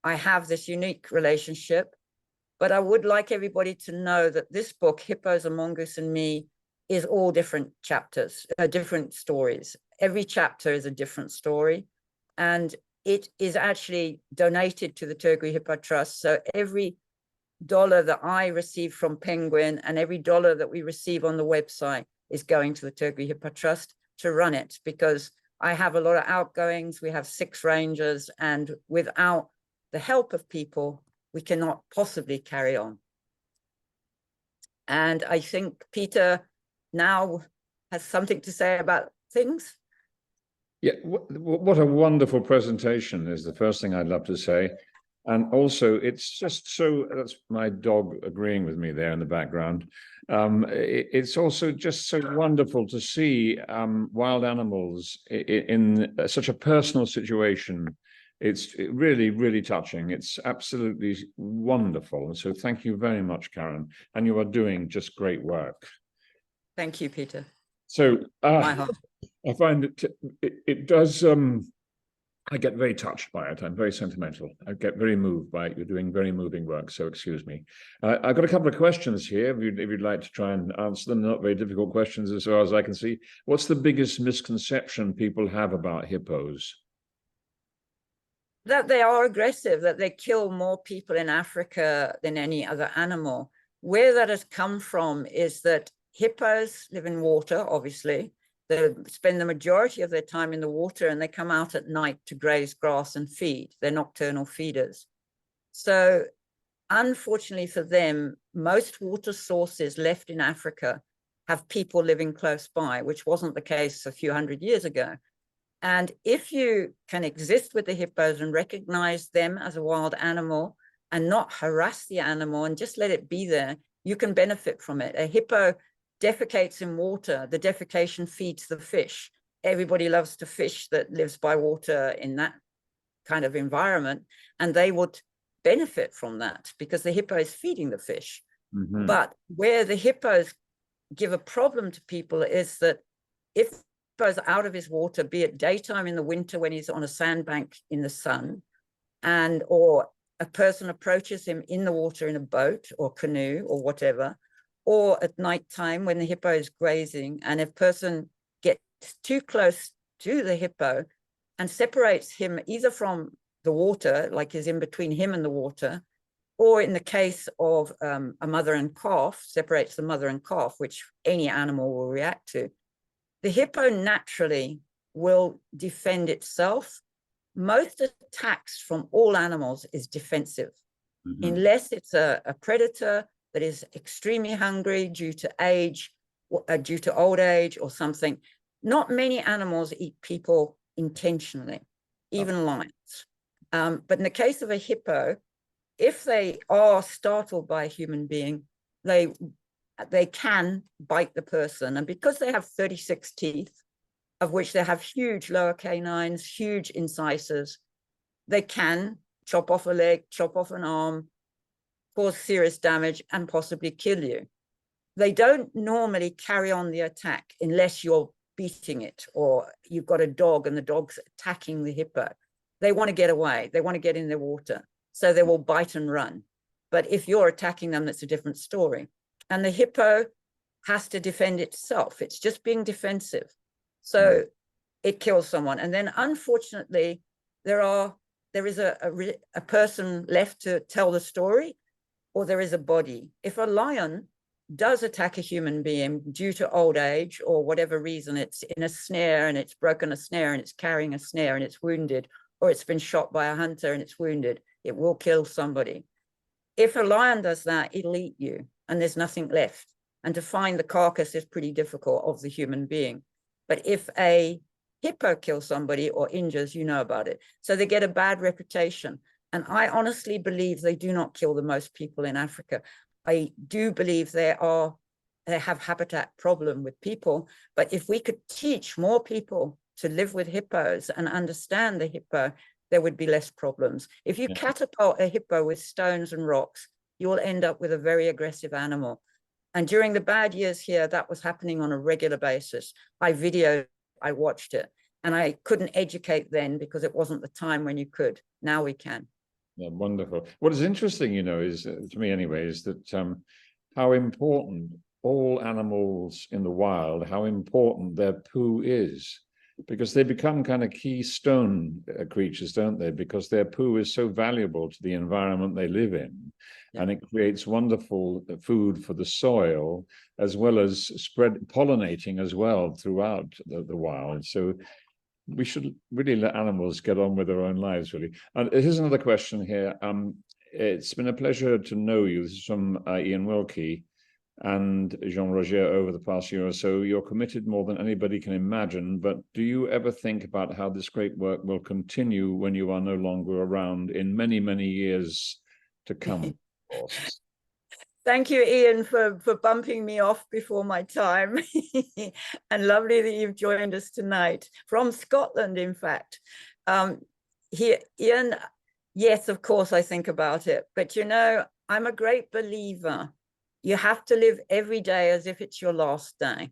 I have this unique relationship, but I would like everybody to know that this book, Hippos, a Mongoose and Me, is all different chapters, different stories. Every chapter is a different story, and it is actually donated to the Turgwe Hippo Trust. So every dollar that I receive from Penguin and every dollar that we receive on the website is going to the Turgwe Hippo Trust to run it, because I have a lot of outgoings. We have 6 rangers, and without the help of people, we cannot possibly carry on. And I think Peter now has something to say about things. Yeah, what a wonderful presentation is the first thing I'd love to say. And also, it's just so, that's my dog agreeing with me there in the background. It's also just so wonderful to see wild animals in such a personal situation. It's really, really touching. It's absolutely wonderful. So thank you very much, Karen. And you are doing just great work. Thank you, Peter. So My heart. I find it does, I get very touched by it. I'm very sentimental. I get very moved by it. You're doing very moving work, so excuse me. I've got a couple of questions here, if you'd like to try and answer them. Not very difficult questions as far as I can see. What's the biggest misconception people have about hippos? That they are aggressive, that they kill more people in Africa than any other animal. Where that has come from is that hippos live in water, obviously. They spend the majority of their time in the water, and they come out at night to graze grass and feed. They're nocturnal feeders. So unfortunately for them, most water sources left in Africa have people living close by, which wasn't the case a few hundred years ago. And if you can exist with the hippos and recognize them as a wild animal and not harass the animal and just let it be there, you can benefit from it. A hippo defecates in water. The defecation feeds the fish. Everybody loves to fish that lives by water in that kind of environment, and they would benefit from that because the hippo is feeding the fish. Mm-hmm. But where the hippos give a problem to people is that if hippo's out of his water, be it daytime in the winter when he's on a sandbank in the sun, and or a person approaches him in the water in a boat or canoe or whatever, or at nighttime when the hippo is grazing, and if a person gets too close to the hippo and separates him either from the water, like is in between him and the water, or in the case of a mother and calf, separates the mother and calf, which any animal will react to, the hippo naturally will defend itself. Most attacks from all animals is defensive, unless it's a predator that is extremely hungry due to age, due to old age or something. Not many animals eat people intentionally, even lions. But in the case of a hippo, if they are startled by a human being, they can bite the person. And because they have 36 teeth, of which they have huge lower canines, huge incisors, they can chop off a leg, chop off an arm, cause serious damage, and possibly kill you. They don't normally carry on the attack unless you're beating it or you've got a dog and the dog's attacking the hippo. They want to get away. They want to get in the water. So they will bite and run. But if you're attacking them, that's a different story. And the hippo has to defend itself. It's just being defensive. So it kills someone. And then unfortunately, there is a person left to tell the story, or there is a body. If a lion does attack a human being due to old age or whatever reason, it's in a snare and it's broken a snare and it's carrying a snare and it's wounded, or it's been shot by a hunter and it's wounded, it will kill somebody. If a lion does that, it'll eat you and there's nothing left. And to find the carcass is pretty difficult of the human being. But if a hippo kills somebody or injures, you know about it. So they get a bad reputation. And I honestly believe they do not kill the most people in Africa. I do believe they have habitat problem with people. But if we could teach more people to live with hippos and understand the hippo, there would be less problems. If you catapult a hippo with stones and rocks, you will end up with a very aggressive animal. And during the bad years here, that was happening on a regular basis. I videoed, I watched it, and I couldn't educate then because it wasn't the time when you could. Now we can. Yeah, wonderful. What is interesting, you know, is to me anyway, is that how important all animals in the wild, how important their poo is, because they become kind of keystone creatures, don't they? Because their poo is so valuable to the environment they live in, and it creates wonderful food for the soil, as well as pollinating as well throughout the wild. So we should really let animals get on with their own lives, really. And here's another question here. It's been a pleasure to know you. This is from Ian Wilkie and Jean Roger over the past year or so. You're committed more than anybody can imagine, but do you ever think about how this great work will continue when you are no longer around in many, many years to come? Thank you, Ian, for bumping me off before my time. And lovely that you've joined us tonight from Scotland, in fact. Ian, yes, of course, I think about it. But, you know, I'm a great believer. You have to live every day as if it's your last day.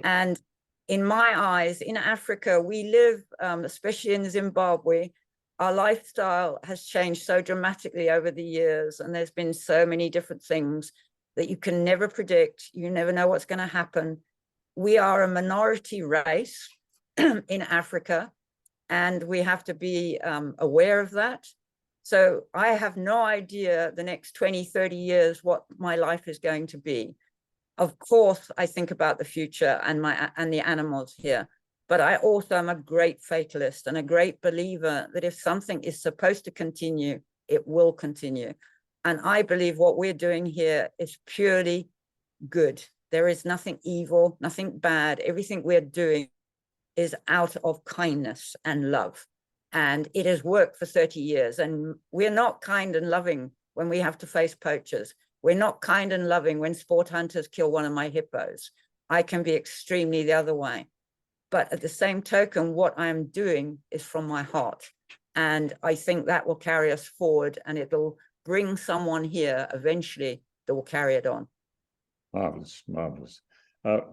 And in my eyes, in Africa, we live, especially in Zimbabwe, our lifestyle has changed so dramatically over the years, and there's been so many different things that you can never predict. You never know what's going to happen. We are a minority race in Africa, and we have to be aware of that. So I have no idea the next 20, 30 years what my life is going to be. Of course, I think about the future and the animals here. But I also am a great fatalist and a great believer that if something is supposed to continue, it will continue. And I believe what we're doing here is purely good. There is nothing evil, nothing bad. Everything we're doing is out of kindness and love. And it has worked for 30 years. And we're not kind and loving when we have to face poachers. We're not kind and loving when sport hunters kill one of my hippos. I can be extremely the other way. But at the same token, what I'm doing is from my heart. And I think that will carry us forward, and it'll bring someone here eventually that will carry it on. Marvelous, marvelous.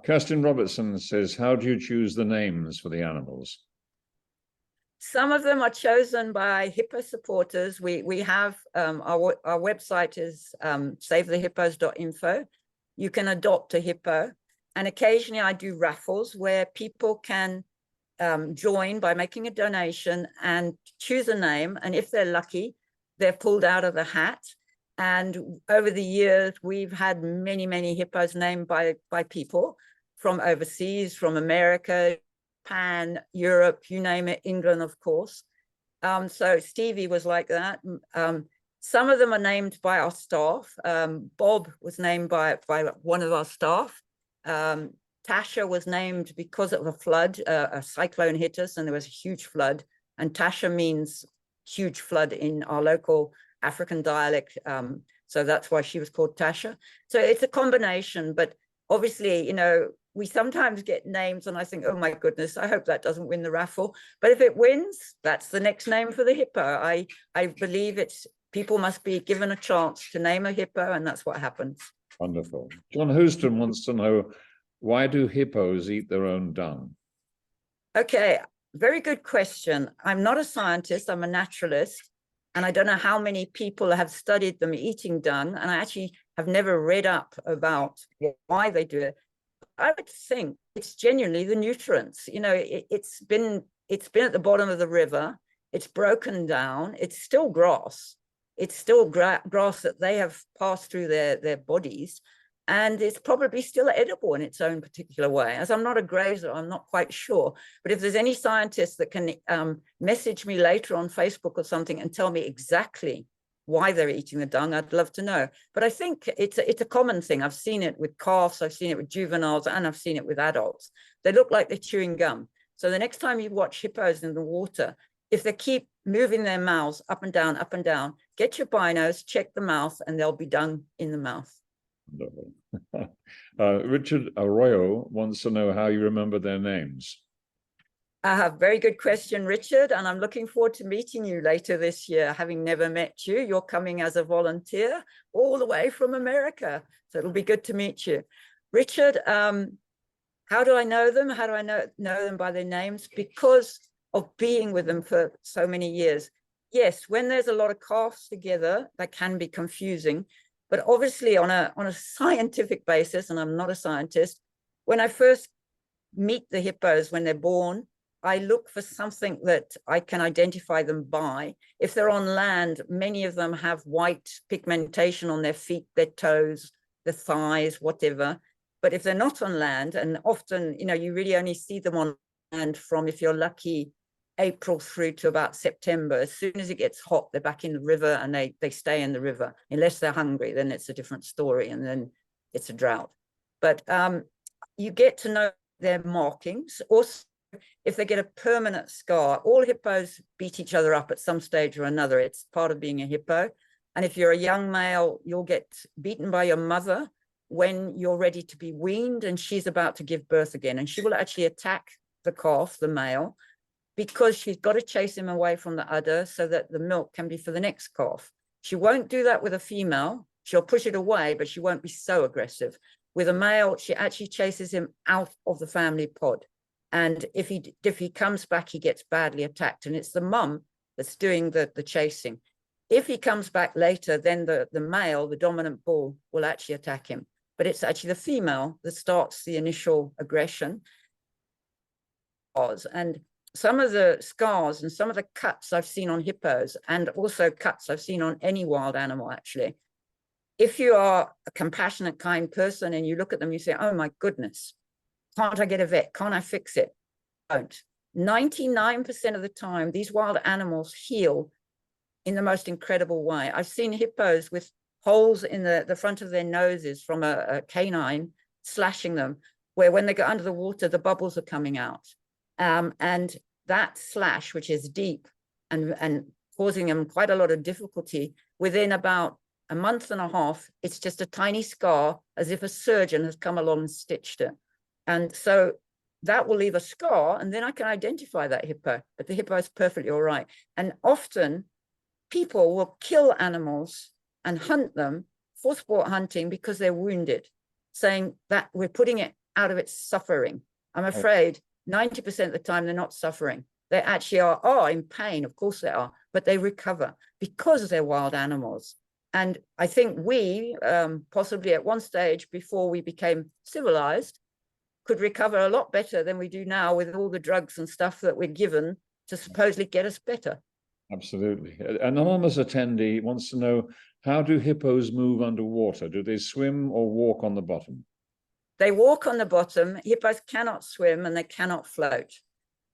Kirsten Robertson says, how do you choose the names for the animals? Some of them are chosen by hippo supporters. We have, our website is savethehippos.info. You can adopt a hippo. And occasionally I do raffles where people can join by making a donation and choose a name. And if they're lucky, they're pulled out of the hat. And over the years, we've had many, many hippos named by people from overseas, from America, Japan, Europe, you name it, England, of course. So Stevie was like that. Some of them are named by our staff. Bob was named by one of our staff. Tasha was named because of a flood, a cyclone hit us, and there was a huge flood. And Tasha means huge flood in our local African dialect. So that's why she was called Tasha. So it's a combination, but obviously, you know, we sometimes get names and I think, oh my goodness, I hope that doesn't win the raffle. But if it wins, that's the next name for the hippo. I believe people must be given a chance to name a hippo, and that's what happens. Wonderful. John Houston wants to know, why do hippos eat their own dung? Okay, very good question. I'm not a scientist, I'm a naturalist, and I don't know how many people have studied them eating dung, and I actually have never read up about why they do it. I would think it's genuinely the nutrients. You know, it's been at the bottom of the river, it's broken down, it's still grass. It's still grass that they have passed through their bodies, and it's probably still edible in its own particular way. As I'm not a grazer, I'm not quite sure. But if there's any scientists that can message me later on Facebook or something and tell me exactly why they're eating the dung, I'd love to know. But I think it's a common thing. I've seen it with calves, I've seen it with juveniles, and I've seen it with adults. They look like they're chewing gum. So the next time you watch hippos in the water, if they keep moving their mouths up and down, get your binos, check the mouth, and there'll be dung in the mouth. Richard Arroyo wants to know how you remember their names. Very good question, Richard. And I'm looking forward to meeting you later this year, having never met you. You're coming as a volunteer all the way from America. So it'll be good to meet you. Richard, how do I know them? How do I know them by their names? Because of being with them for so many years. Yes, when there's a lot of calves together, that can be confusing. But obviously on a scientific basis, and I'm not a scientist, when I first meet the hippos when they're born, I look for something that I can identify them by. If they're on land, many of them have white pigmentation on their feet, their toes, their thighs, whatever. But if they're not on land, and often, you know, you really only see them on land from, if you're lucky, April through to about September. As soon as it gets hot, they're back in the river and they stay in the river. Unless they're hungry, then it's a different story, and then it's a drought. But you get to know their markings. Also, if they get a permanent scar, all hippos beat each other up at some stage or another. It's part of being a hippo. And if you're a young male, you'll get beaten by your mother when you're ready to be weaned and she's about to give birth again. And she will actually attack the calf, the male, because she's got to chase him away from the udder so that the milk can be for the next calf. She won't do that with a female. She'll push it away, but she won't be so aggressive. With a male, she actually chases him out of the family pod. And if he comes back, he gets badly attacked. And it's the mum that's doing the chasing. If he comes back later, then the male, the dominant bull, will actually attack him. But it's actually the female that starts the initial aggression. And some of the scars and some of the cuts I've seen on hippos, and also cuts I've seen on any wild animal, actually, if you are a compassionate, kind person and you look at them, you say, oh my goodness, can't I get a vet? Can't I fix it? Don't. 99% of the time, these wild animals heal in the most incredible way. I've seen hippos with holes in the front of their noses from a canine slashing them, where when they go under the water, the bubbles are coming out. And that slash, which is deep and causing them quite a lot of difficulty, within about a month and a half, it's just a tiny scar, as if a surgeon has come along and stitched it. And so that will leave a scar, and then I can identify that hippo, but the hippo is perfectly all right. And often people will kill animals and hunt them for sport hunting because they're wounded, saying that we're putting it out of its suffering. I'm afraid 90% of the time they're not suffering. They actually are in pain, of course they are, but they recover because they're wild animals. And I think we, possibly at one stage before we became civilized, could recover a lot better than we do now with all the drugs and stuff that we're given to supposedly get us better. Absolutely. An anonymous attendee wants to know, how do hippos move underwater? Do they swim or walk on the bottom? They walk on the bottom. Hippos cannot swim and they cannot float.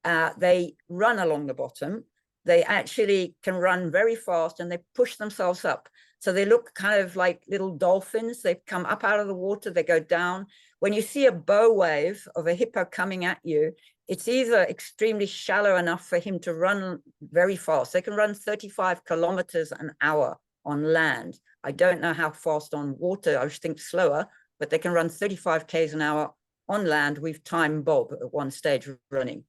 They run along the bottom. They actually can run very fast and they push themselves up. So they look kind of like little dolphins. They come up out of the water, they go down. When you see a bow wave of a hippo coming at you, it's either extremely shallow enough for him to run very fast. They can run 35 kilometers an hour on land. I don't know how fast on water, I think slower, but they can run 35 k's an hour on land. We've timed Bob at one stage running.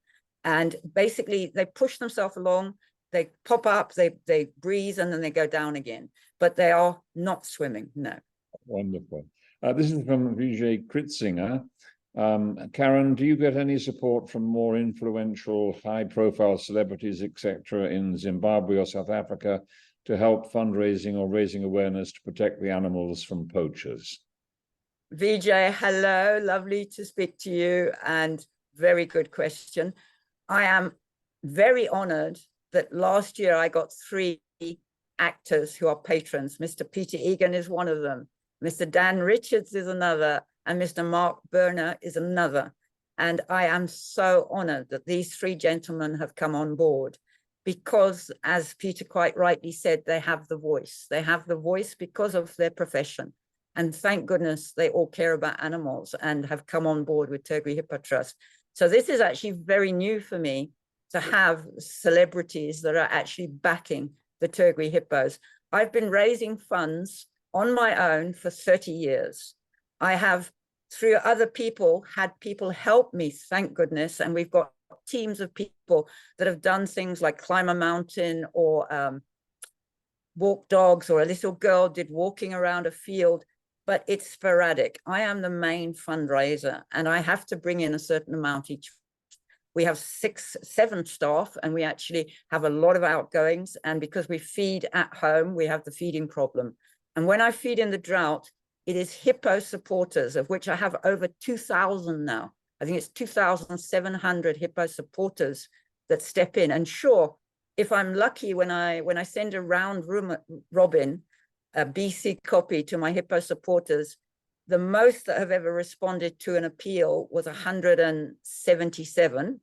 And basically they push themselves along, they pop up, they breathe, and then they go down again. But they are not swimming, no. Wonderful. This is from Vijay Kritzinger. Karen, do you get any support from more influential, high-profile celebrities, etc., in Zimbabwe or South Africa to help fundraising or raising awareness to protect the animals from poachers? Vijay, hello, lovely to speak to you, and very good question. I am very honored that last year I got 3 actors who are patrons. Mr. Peter Egan is one of them, Mr. Dan Richards is another, and Mr. Mark Berner is another. And I am so honored that these 3 gentlemen have come on board because, as Peter quite rightly said, they have the voice. They have the voice because of their profession. And thank goodness they all care about animals and have come on board with Turgwe Hippo Trust. So this is actually very new for me to have celebrities that are actually backing the Turgwe hippos. I've been raising funds on my own for 30 years. I have, through other people, had people help me, thank goodness, and we've got teams of people that have done things like climb a mountain or walk dogs, or a little girl did walking around a field, but it's sporadic. I am the main fundraiser and I have to bring in a certain amount each. We have 7 staff and we actually have a lot of outgoings, and because we feed at home, we have the feeding problem. And when I feed in the drought, it is hippo supporters, of which I have over 2,000 now. I think it's 2,700 hippo supporters that step in. And sure, if I'm lucky, when I send a round robin, a BC copy to my hippo supporters, the most that have ever responded to an appeal was 177.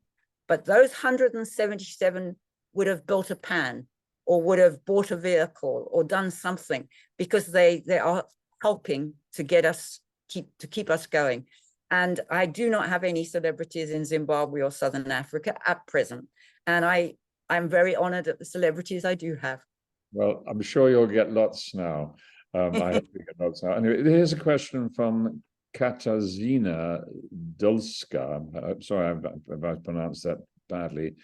But those 177 would have built a pan or would have bought a vehicle or done something, because they are helping to get us, keep us going. And I do not have any celebrities in Zimbabwe or Southern Africa at present. And I'm very honored at the celebrities I do have. Well, I'm sure you'll get lots now. I hope you get lots now. Anyway, here's a question from Katarzyna Dulska. Sorry if I pronounced that badly.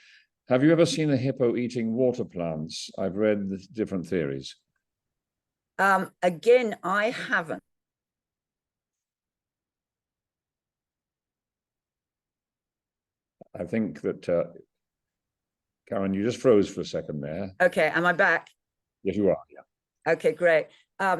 Have you ever seen a hippo eating water plants? I've read different theories. Again, I haven't. I think that, Karen, you just froze for a second there. Okay, am I back? Yes, you are, yeah. Okay, great.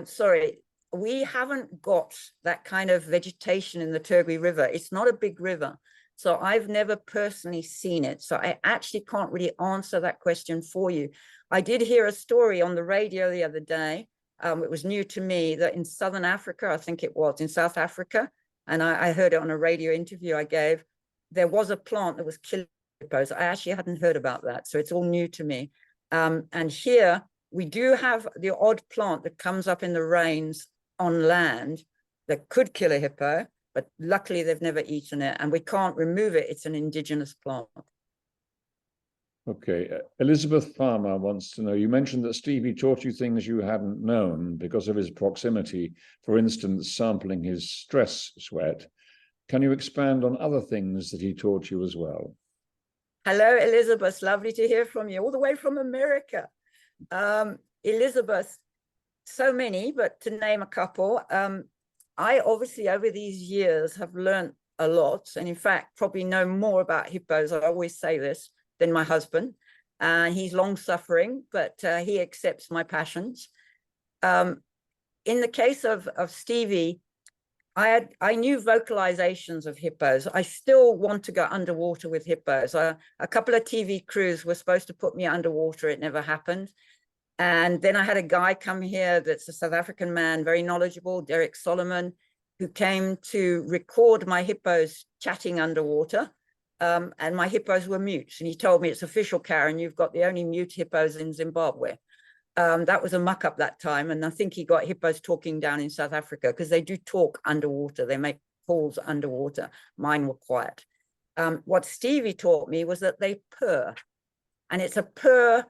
Sorry, we haven't got that kind of vegetation in the Turgwe River. It's not a big river, so I've never personally seen it. So I actually can't really answer that question for you. I did hear a story on the radio the other day. It was new to me, that in Southern Africa, I think it was in South Africa, and I heard it on a radio interview I gave, there was a plant that was killing hippos. I actually hadn't heard about that, so it's all new to me. And here we do have the odd plant that comes up in the rains on land that could kill a hippo, but luckily they've never eaten it and we can't remove it. It's an indigenous plant. Okay, Elizabeth Farmer wants to know, you mentioned that Stevie taught you things you hadn't known because of his proximity, for instance, sampling his stress sweat. Can you expand on other things that he taught you as well? Hello, Elizabeth. Lovely to hear from you, all the way from America. Elizabeth, so many, but to name a couple, I obviously over these years have learned a lot, and in fact, probably know more about hippos, I always say this, than my husband. He's long suffering, but he accepts my passions. In the case of Stevie, I knew vocalizations of hippos. I still want to go underwater with hippos. A couple of TV crews were supposed to put me underwater. It never happened. And then I had a guy come here that's a South African man, very knowledgeable, Derek Solomon, who came to record my hippos chatting underwater. And my hippos were mute. And he told me, it's official, Karen, you've got the only mute hippos in Zimbabwe. That was a muck up that time. And I think he got hippos talking down in South Africa, because they do talk underwater. They make calls underwater. Mine were quiet. What Stevie taught me was that they purr. And it's a purr,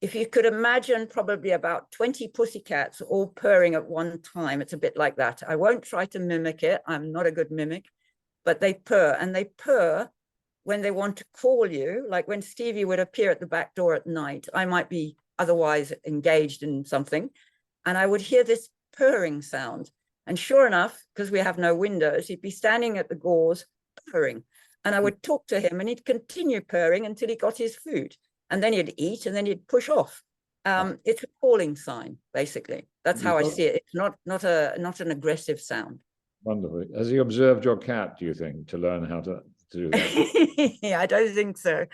if you could imagine, probably about 20 pussycats all purring at one time. It's a bit like that. I won't try to mimic it. I'm not a good mimic, but they purr, and they purr when they want to call you. Like when Stevie would appear at the back door at night, I might be otherwise engaged in something, and I would hear this purring sound. And sure enough, because we have no windows, he'd be standing at the gauze purring, and I would talk to him and he'd continue purring until he got his food, and then he'd eat and then he'd push off. It's a calling sign, basically. That's how I see it. It's not an aggressive sound. Wonderful. Has he observed your cat, do you think, to learn how to do that? Yeah, I don't think so.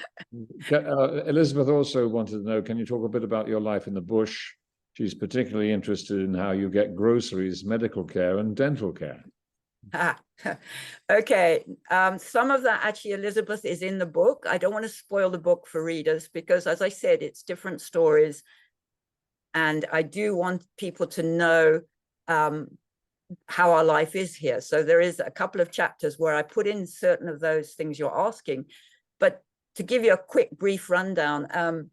Elizabeth also wanted to know, can you talk a bit about your life in the bush? She's particularly interested in how you get groceries, medical care, and dental care. Okay, some of that actually, Elizabeth, is in the book. I don't want to spoil the book for readers because, as I said, it's different stories, and I do want people to know how our life is here. So there is a couple of chapters where I put in certain of those things you're asking, but to give you a quick brief rundown,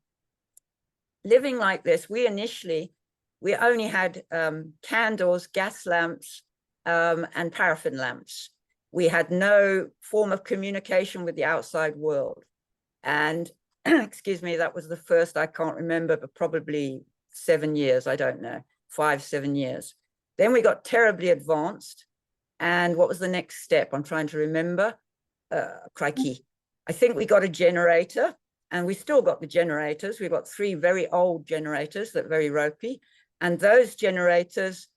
living like this, we only had candles, gas lamps, and paraffin lamps. We had no form of communication with the outside world. And excuse me, that was the first, I can't remember, but probably 7 years, I don't know, 5, 7 years. Then we got terribly advanced. And what was the next step? I'm trying to remember. Crikey. I think we got a generator, and we still got the generators. We've got 3 very old generators that are very ropey. And those generators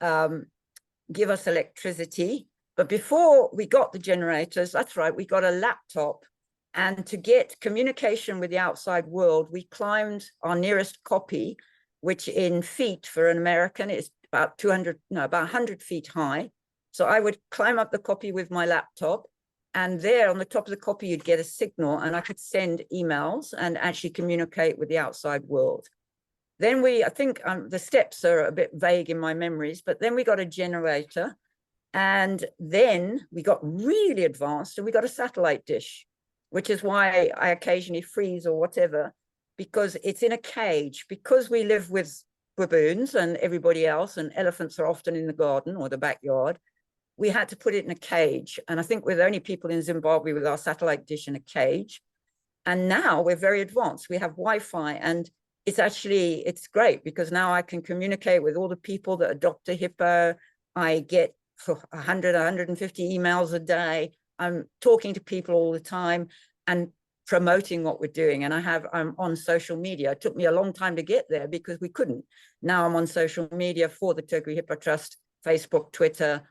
give us electricity. But before we got the generators, that's right, we got a laptop. And to get communication with the outside world, we climbed our nearest copy, which in feet for an American is about 100 feet high. So I would climb up the copy with my laptop, and there on the top of the copy, you'd get a signal, and I could send emails and actually communicate with the outside world. Then I think the steps are a bit vague in my memories, but then we got a generator, and then we got really advanced and we got a satellite dish, which is why I occasionally freeze or whatever, because it's in a cage. Because we live with baboons and everybody else, and elephants are often in the garden or the backyard, we had to put it in a cage. And I think we're the only people in Zimbabwe with our satellite dish in a cage. And now we're very advanced. We have Wi-Fi, and it's great because now I can communicate with all the people that adopt a hippo. I get 100, 150 emails a day. I'm talking to people all the time and promoting what we're doing. And I'm on social media. It took me a long time to get there because we couldn't. Now I'm on social media for the Turgwe Hippo Trust, Facebook, Twitter,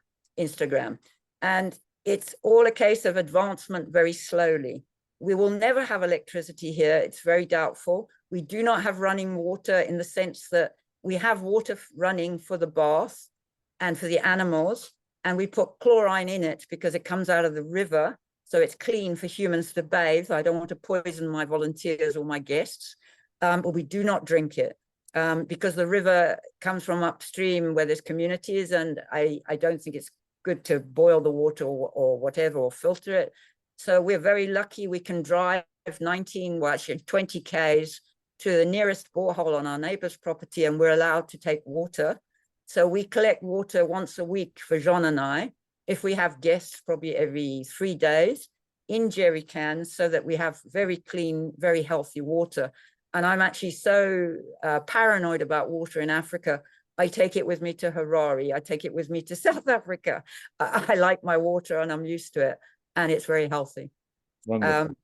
Instagram. And it's all a case of advancement very slowly. We will never have electricity here. It's very doubtful. We do not have running water in the sense that we have water running for the bath and for the animals. And we put chlorine in it because it comes out of the river. So it's clean for humans to bathe. I don't want to poison my volunteers or my guests, but we do not drink it because the river comes from upstream where there's communities. And I don't think it's good to boil the water or whatever, or filter it. So we're very lucky we can drive 20 Ks to the nearest borehole on our neighbor's property, and we're allowed to take water. So we collect water once a week for Jean and I. If we have guests, probably every 3 days, in jerry cans, so that we have very clean, very healthy water. And I'm actually so paranoid about water in Africa. I take it with me to Harare. I take it with me to South Africa. I like my water and I'm used to it, and it's very healthy. Wonderful.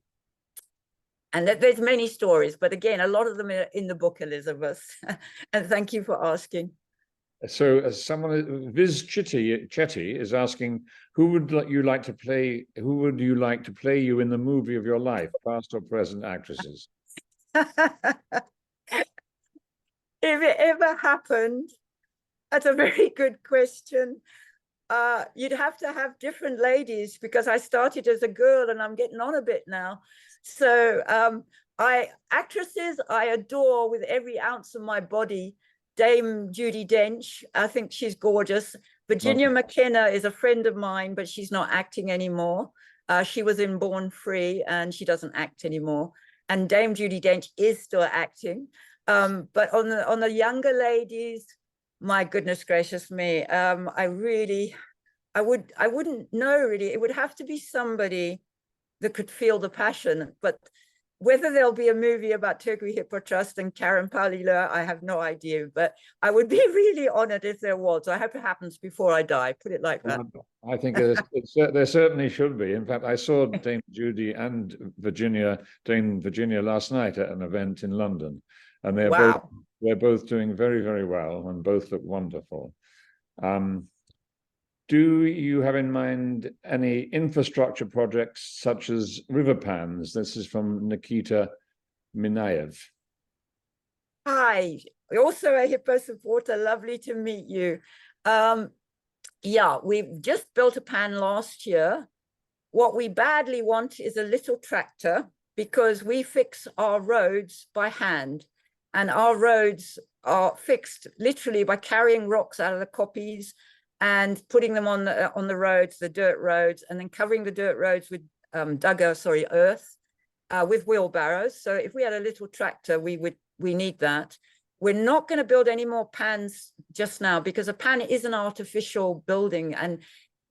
And there's many stories, but again, a lot of them are in the book, Elizabeth. And thank you for asking. So someone, Viz Chetty is asking, who would you like to play you in the movie of your life, past or present actresses? If it ever happened, that's a very good question. You'd have to have different ladies because I started as a girl and I'm getting on a bit now. So actresses I adore with every ounce of my body. Dame Judi Dench, I think she's gorgeous. Virginia McKenna is a friend of mine, but she's not acting anymore. She was in Born Free and she doesn't act anymore. And Dame Judi Dench is still acting. But on the younger ladies, my goodness gracious me, I wouldn't know really. It would have to be somebody that could feel the passion, but whether there'll be a movie about Turgwe Hippo Trust and Karen Paolillo, I have no idea, but I would be really honored if there was. I hope it happens before I die, put it like that. I think there certainly should be. In fact, I saw Dame Judi and Dame Virginia last night at an event in London, and they're both doing very, very well and both look wonderful. Do you have in mind any infrastructure projects such as river pans? This is from Nikita Minayev. Hi, also a Hippo supporter. Lovely to meet you. Yeah, we've just built a pan last year. What we badly want is a little tractor because we fix our roads by hand, and our roads are fixed literally by carrying rocks out of the koppies and putting them on the roads, the dirt roads, and then covering the dirt roads with earth with wheelbarrows. So if we had a little tractor, we need that. We're not going to build any more pans just now because a pan is an artificial building, and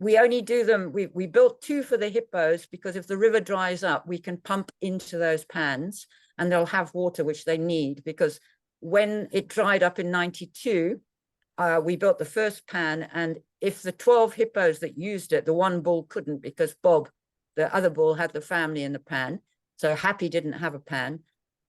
we only do them, we built 2 for the hippos because if the river dries up, we can pump into those pans and they'll have water, which they need, because when it dried up in 92, we built the first pan, and if the 12 hippos that used it, the one bull couldn't because Bob, the other bull, had the family in the pan. So Happy didn't have a pan,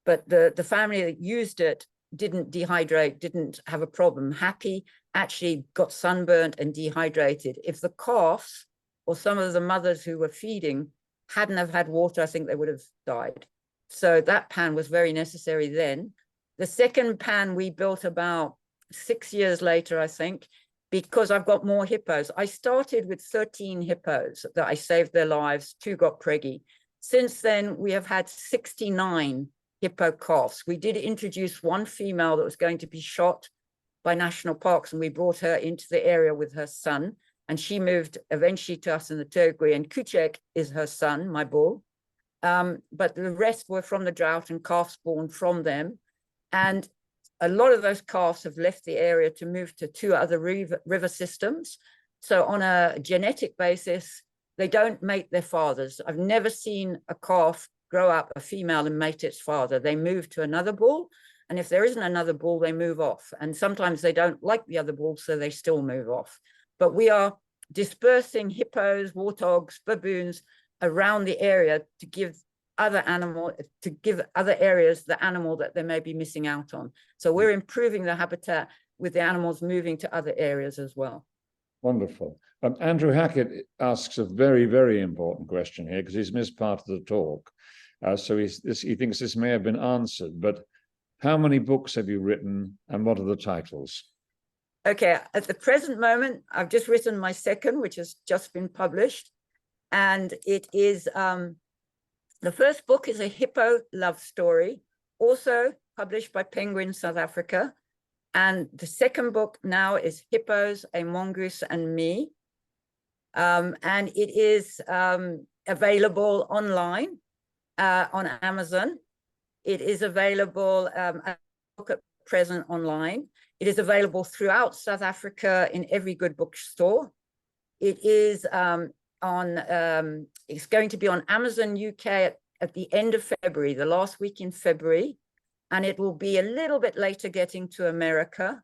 but the family that used it didn't dehydrate, didn't have a problem. Happy actually got sunburnt and dehydrated. If the calves or some of the mothers who were feeding hadn't have had water, I think they would have died. So that pan was very necessary then. The second pan we built about 6 years later, I think, because I've got more hippos. I started with 13 hippos that I saved their lives, 2 got preggy. Since then, we have had 69 hippo calves. We did introduce 1 female that was going to be shot by national parks, and we brought her into the area with her son, and she moved eventually to us in the Turgwe, and Kuchek is her son, my bull. But the rest were from the drought and calves born from them. And a lot of those calves have left the area to move to 2 other river systems. So on a genetic basis, they don't mate their fathers. I've never seen a calf grow up, a female, and mate its father. They move to another bull. And if there isn't another bull, they move off. And sometimes they don't like the other bull, so they still move off. But we are dispersing hippos, warthogs, baboons around the area to give other areas the animal that they may be missing out on. So we're improving the habitat with the animals moving to other areas as well. Wonderful. Andrew Hackett asks a very, very important question here because he's missed part of the talk. So he thinks this may have been answered, but how many books have you written and what are the titles? Okay, at the present moment, I've just written my second, which has just been published. And it is, the first book is A Hippo Love Story, also published by Penguin South Africa. And the second book now is Hippos, A Mongoose and Me. And it is available online on Amazon. It is available at present online. It is available throughout South Africa in every good bookstore. It is it's going to be on Amazon UK at the end of February, the last week in February, and it will be a little bit later getting to America.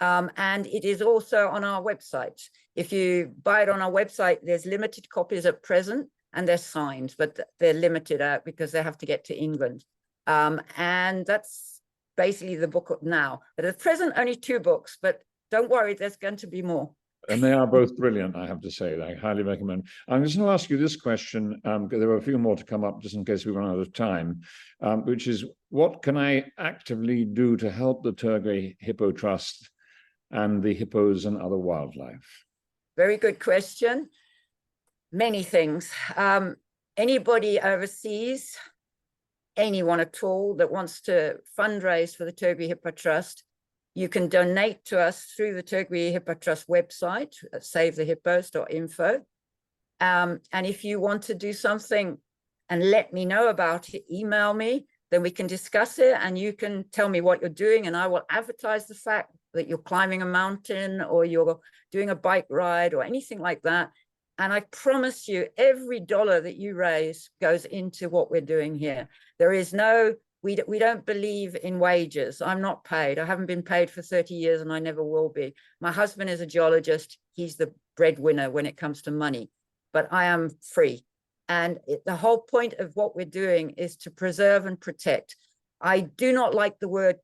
And it is also on our website. If you buy it on our website, there's limited copies at present, and they're signed, but they're limited out because they have to get to England. And that's basically the book now. But at present, only 2 books, but don't worry, there's going to be more. And they are both brilliant, I have to say. I highly recommend. I'm just going to ask you this question, because there are a few more to come up just in case we run out of time, which is, what can I actively do to help the Turgwe Hippo Trust and the hippos and other wildlife? Very good question. Many things. Anybody overseas, anyone at all that wants to fundraise for the Turgwe Hippo Trust, you can donate to us through the Turgwe Hippo Trust website at savethehippos.info. And if you want to do something and let me know about it, email me, then we can discuss it and you can tell me what you're doing, and I will advertise the fact that you're climbing a mountain or you're doing a bike ride or anything like that. And I promise you, every dollar that you raise goes into what we're doing here. There is no, we don't believe in wages. I'm not paid. I haven't been paid for 30 years and I never will be. My husband is a geologist. He's the breadwinner when it comes to money, but I am free. And the whole point of what we're doing is to preserve and protect. I do not like the word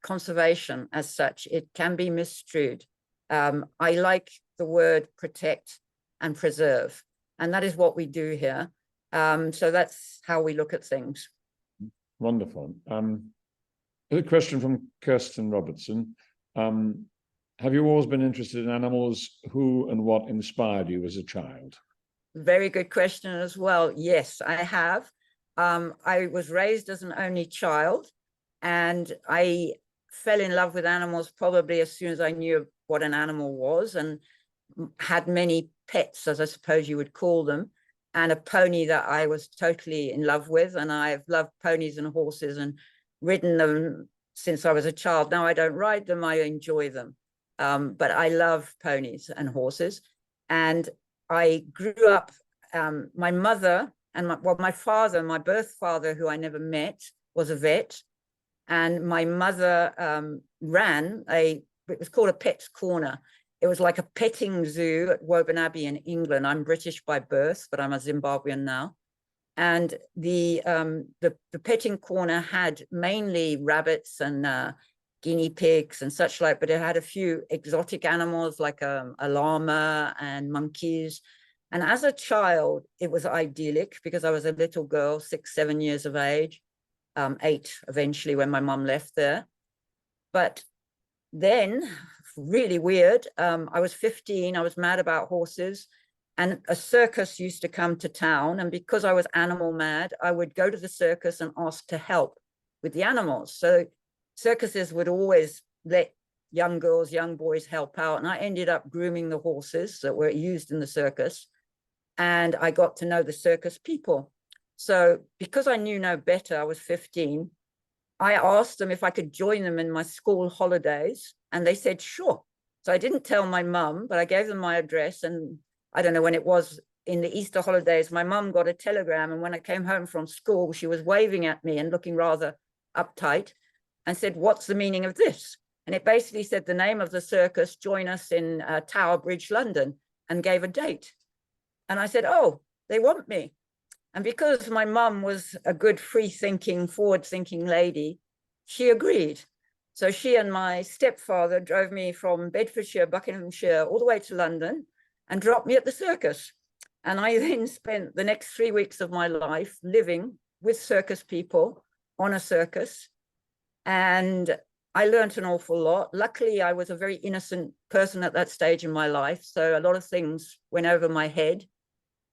conservation as such. It can be misconstrued. I like the word protect and preserve. And that is what we do here. So that's how we look at things. Wonderful. A question from Kirsten Robertson. Have you always been interested in animals? Who and what inspired you as a child? Very good question as well. Yes, I have. I was raised as an only child, and I fell in love with animals probably as soon as I knew what an animal was, and had many pets, as I suppose you would call them, and a pony that I was totally in love with. And I've loved ponies and horses and ridden them since I was a child. Now I don't ride them, I enjoy them. but I love ponies and horses. And I grew up, my mother and my father, my birth father, who I never met, was a vet. And my mother ran it was called a pet's corner. It was like a petting zoo at Downton Abbey in England. I'm British by birth, but I'm a Zimbabwean now. And the petting corner had mainly rabbits and guinea pigs and such like, but it had a few exotic animals like a llama and monkeys. And as a child, it was idyllic because I was a little girl, 6, 7 years of age, 8 eventually when my mum left there. But then, really weird, I was 15, I was mad about horses, and a circus used to come to town. And because I was animal mad, I would go to the circus and ask to help with the animals. So circuses would always let young girls, young boys help out. And I ended up grooming the horses that were used in the circus. And I got to know the circus people. So because I knew no better, I was 15, I asked them if I could join them in my school holidays. And they said, sure. So I didn't tell my mum, but I gave them my address. And I don't know when it was, in the Easter holidays, my mum got a telegram. And when I came home from school, she was waving at me and looking rather uptight and said, what's the meaning of this? And it basically said the name of the circus, join us in Tower Bridge, London, and gave a date. And I said, oh, they want me. And because my mum was a good free-thinking, forward-thinking lady, she agreed. So she and my stepfather drove me from Bedfordshire, Buckinghamshire, all the way to London and dropped me at the circus. And I then spent the next 3 weeks of my life living with circus people on a circus. And I learned an awful lot. Luckily, I was a very innocent person at that stage in my life. So a lot of things went over my head.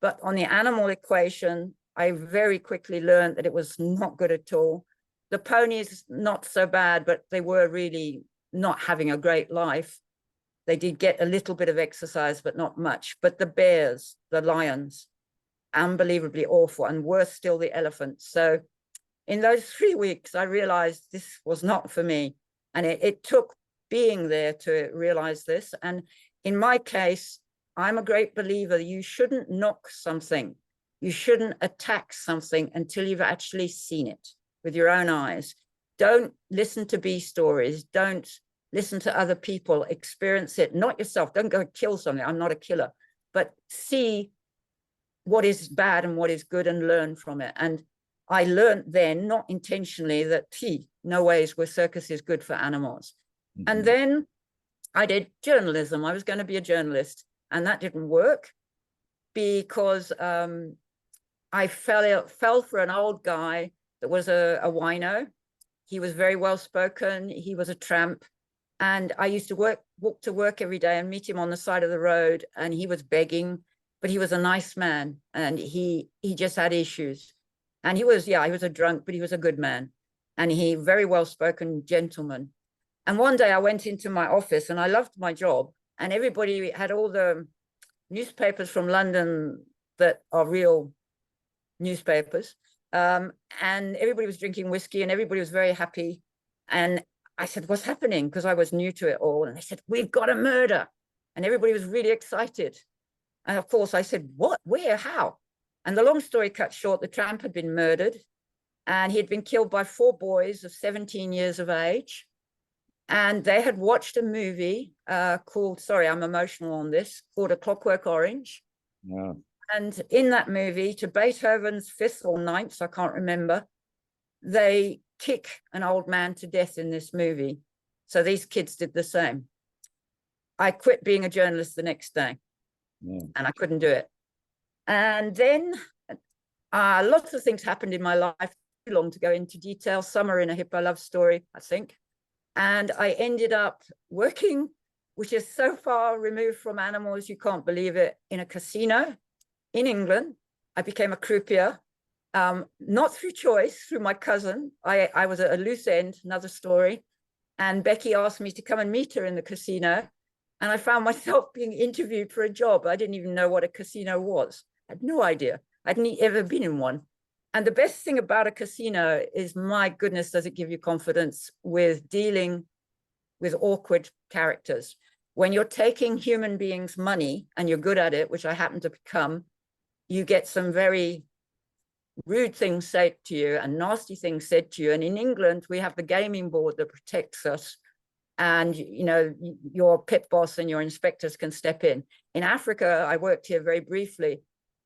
But on the animal equation, I very quickly learned that it was not good at all. The ponies, not so bad, but they were really not having a great life. They did get a little bit of exercise, but not much. But the bears, the lions, unbelievably awful, and worse still, the elephants. So in those 3 weeks, I realized this was not for me. And it took being there to realize this. And in my case, I'm a great believer, you shouldn't knock something. You shouldn't attack something until you've actually seen it with your own eyes. Don't listen to B stories. Don't listen to other people, experience it, not yourself. Don't go kill something. I'm not a killer, but see what is bad and what is good and learn from it. And I learned then, not intentionally, that no ways were circuses good for animals. Mm-hmm. And then I did journalism. I was going to be a journalist, and that didn't work because I fell for an old guy that was a wino. He was very well spoken. He was a tramp. And I used to walk to work every day and meet him on the side of the road. And he was begging, but he was a nice man. And he just had issues. And he was a drunk, but he was a good man. And he very well spoken gentleman. And one day I went into my office and I loved my job. And everybody had all the newspapers from London that are real newspapers. And everybody was drinking whiskey and everybody was very happy. And I said, what's happening? Because I was new to it all. And they said, we've got a murder. And everybody was really excited. And of course I said, what, where, how? And the long story cut short, the tramp had been murdered and he had been killed by 4 boys of 17 years of age. And they had watched a movie called, sorry, I'm emotional on this, called A Clockwork Orange. Yeah. And in that movie, to Beethoven's 5th or 9th, I can't remember, they kick an old man to death in this movie. So these kids did the same. I quit being a journalist the next day, and I couldn't do it. And then lots of things happened in my life, too long to go into detail. Some are in A Hippo Love Story, I think. And I ended up working, which is so far removed from animals, you can't believe it, in a casino in England. I became a croupier, not through choice, through my cousin. I was at a loose end, another story. And Becky asked me to come and meet her in the casino. And I found myself being interviewed for a job. I didn't even know what a casino was. I had no idea. I hadn't ever been in one. And the best thing about a casino is, my goodness, does it give you confidence with dealing with awkward characters. when you're taking human beings' money and you're good at it, which I happen to become, you get some very rude things said to you and nasty things said to you. And in England, we have the gaming board that protects us. And, you know, your pit boss and your inspectors can step in. In Africa, I worked here very briefly.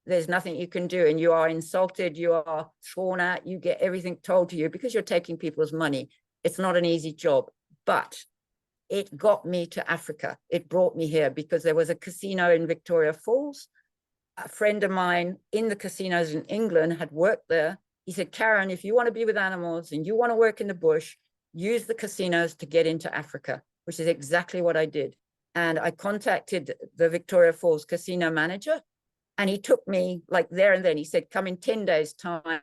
There's nothing you can do, and you are insulted, you are sworn at, you get everything told to you because you're taking people's money. It's not an easy job, but it got me to Africa. It brought me here because there was a casino in Victoria Falls. A friend of mine in the casinos in England had worked there. He said, Karen, if you want to be with animals and you want to work in the bush, use the casinos to get into Africa, which is exactly what I did. And I contacted the Victoria Falls casino manager, and he took me like there and then. He said, come in 10 days time.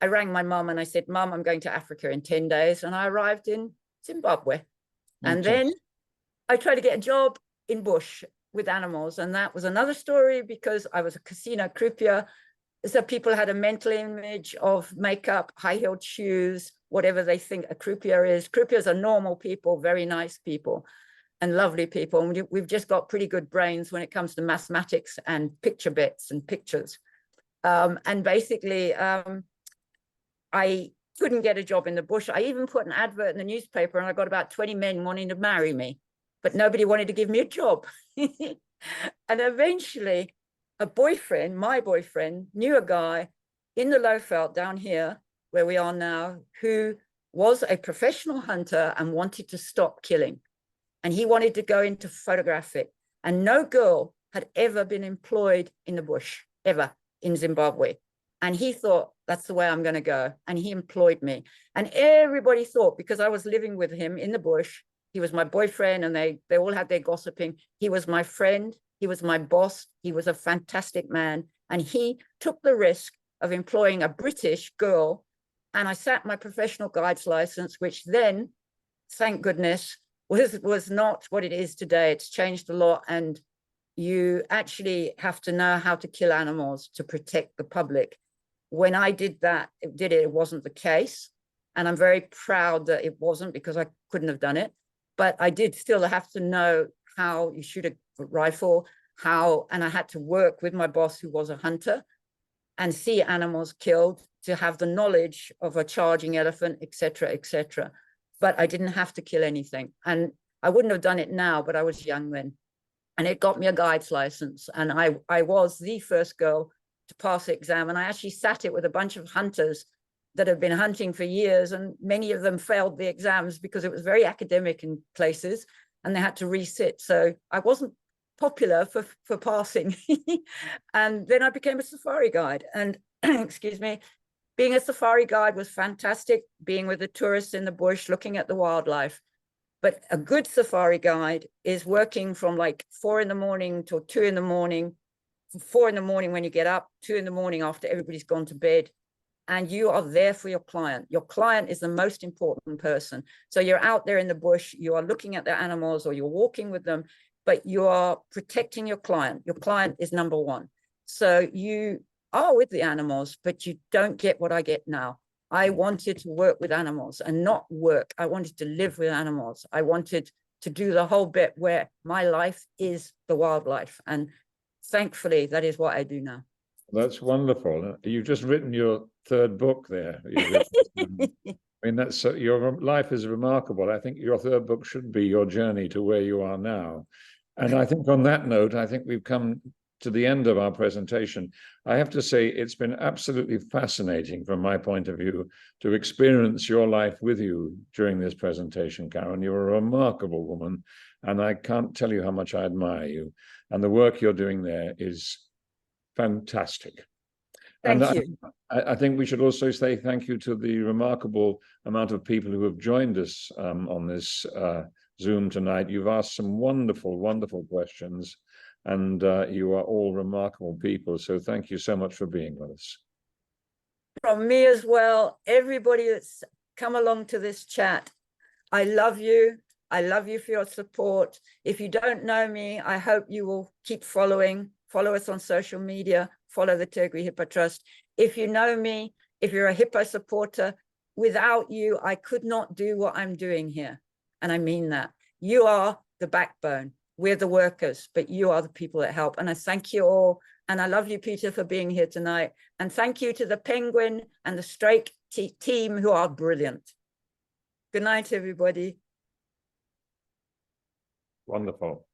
I rang my mum and I said, Mum, I'm going to Africa in 10 days. And I arrived in Zimbabwe. And then I tried to get a job in bush with animals. And that was another story because I was a casino croupier. So people had a mental image of makeup, high-heeled shoes, whatever they think a croupier is. Croupiers are normal people, very nice people and lovely people. And we've just got pretty good brains when it comes to mathematics and picture bets and pictures. And basically, I couldn't get a job in the bush. I even put an advert in the newspaper and I got about 20 men wanting to marry me, but nobody wanted to give me a job. And eventually a boyfriend, my boyfriend, knew a guy in the Lowveld down here where we are now, who was a professional hunter and wanted to stop killing. And he wanted to go into photographic. And no girl had ever been employed in the bush, ever, in Zimbabwe. And he thought, that's the way I'm going to go. And he employed me. And everybody thought, because I was living with him in the bush, he was my boyfriend, and they all had their gossiping. He was my friend. He was my boss. He was a fantastic man. And he took the risk of employing a British girl. And I sat my professional guide's license, which then, thank goodness, was not what it is today. It's changed a lot. And you actually have to know how to kill animals to protect the public. When I did that, it wasn't the case. And I'm very proud that it wasn't, because I couldn't have done it. But I did still have to know how you shoot a rifle, and I had to work with my boss, who was a hunter, and see animals killed, to have the knowledge of a charging elephant, etc., etc. But I didn't have to kill anything. And I wouldn't have done it now, but I was young then. And it got me a guide's license. And I was the first girl to pass the exam. And I actually sat it with a bunch of hunters that have been hunting for years. And many of them failed the exams because it was very academic in places and they had to resit. So I wasn't popular for passing. And then I became a safari guide. And excuse me, being a safari guide was fantastic, being with the tourists in the bush, looking at the wildlife. But a good safari guide is working from like 4 in the morning till 2 in the morning, 4 in the morning when you get up, 2 in the morning after everybody's gone to bed. And you are there for your client. Your client is the most important person. So you're out there in the bush, you are looking at the animals, or you're walking with them, but you are protecting your client. Your client is number one. So you are with the animals, but you don't get what I get now. I wanted to work with animals and not work. I wanted to live with animals. I wanted to do the whole bit where my life is the wildlife. And thankfully, that is what I do now. That's wonderful. You've just written your 3rd book there. I mean, that's your life is remarkable. I think your 3rd book should be your journey to where you are now. And I think on that note, I think we've come to the end of our presentation. I have to say it's been absolutely fascinating from my point of view to experience your life with you during this presentation, Karen. You're a remarkable woman, and I can't tell you how much I admire you. And the work you're doing there is fantastic. Thank you. I think we should also say thank you to the remarkable amount of people who have joined us on this Zoom tonight. You've asked some wonderful, wonderful questions, and you are all remarkable people. So thank you so much for being with us. From me as well, everybody that's come along to this chat, I love you. I love you for your support. If you don't know me, I hope you will keep following. Follow us on social media, follow the Turgwe Hippo Trust. If you know me, if you're a hippo supporter, without you, I could not do what I'm doing here. And I mean that. You are the backbone. We're the workers, but you are the people that help. And I thank you all. And I love you, Peter, for being here tonight. And thank you to the Penguin and the Struik team who are brilliant. Good night, everybody. Wonderful.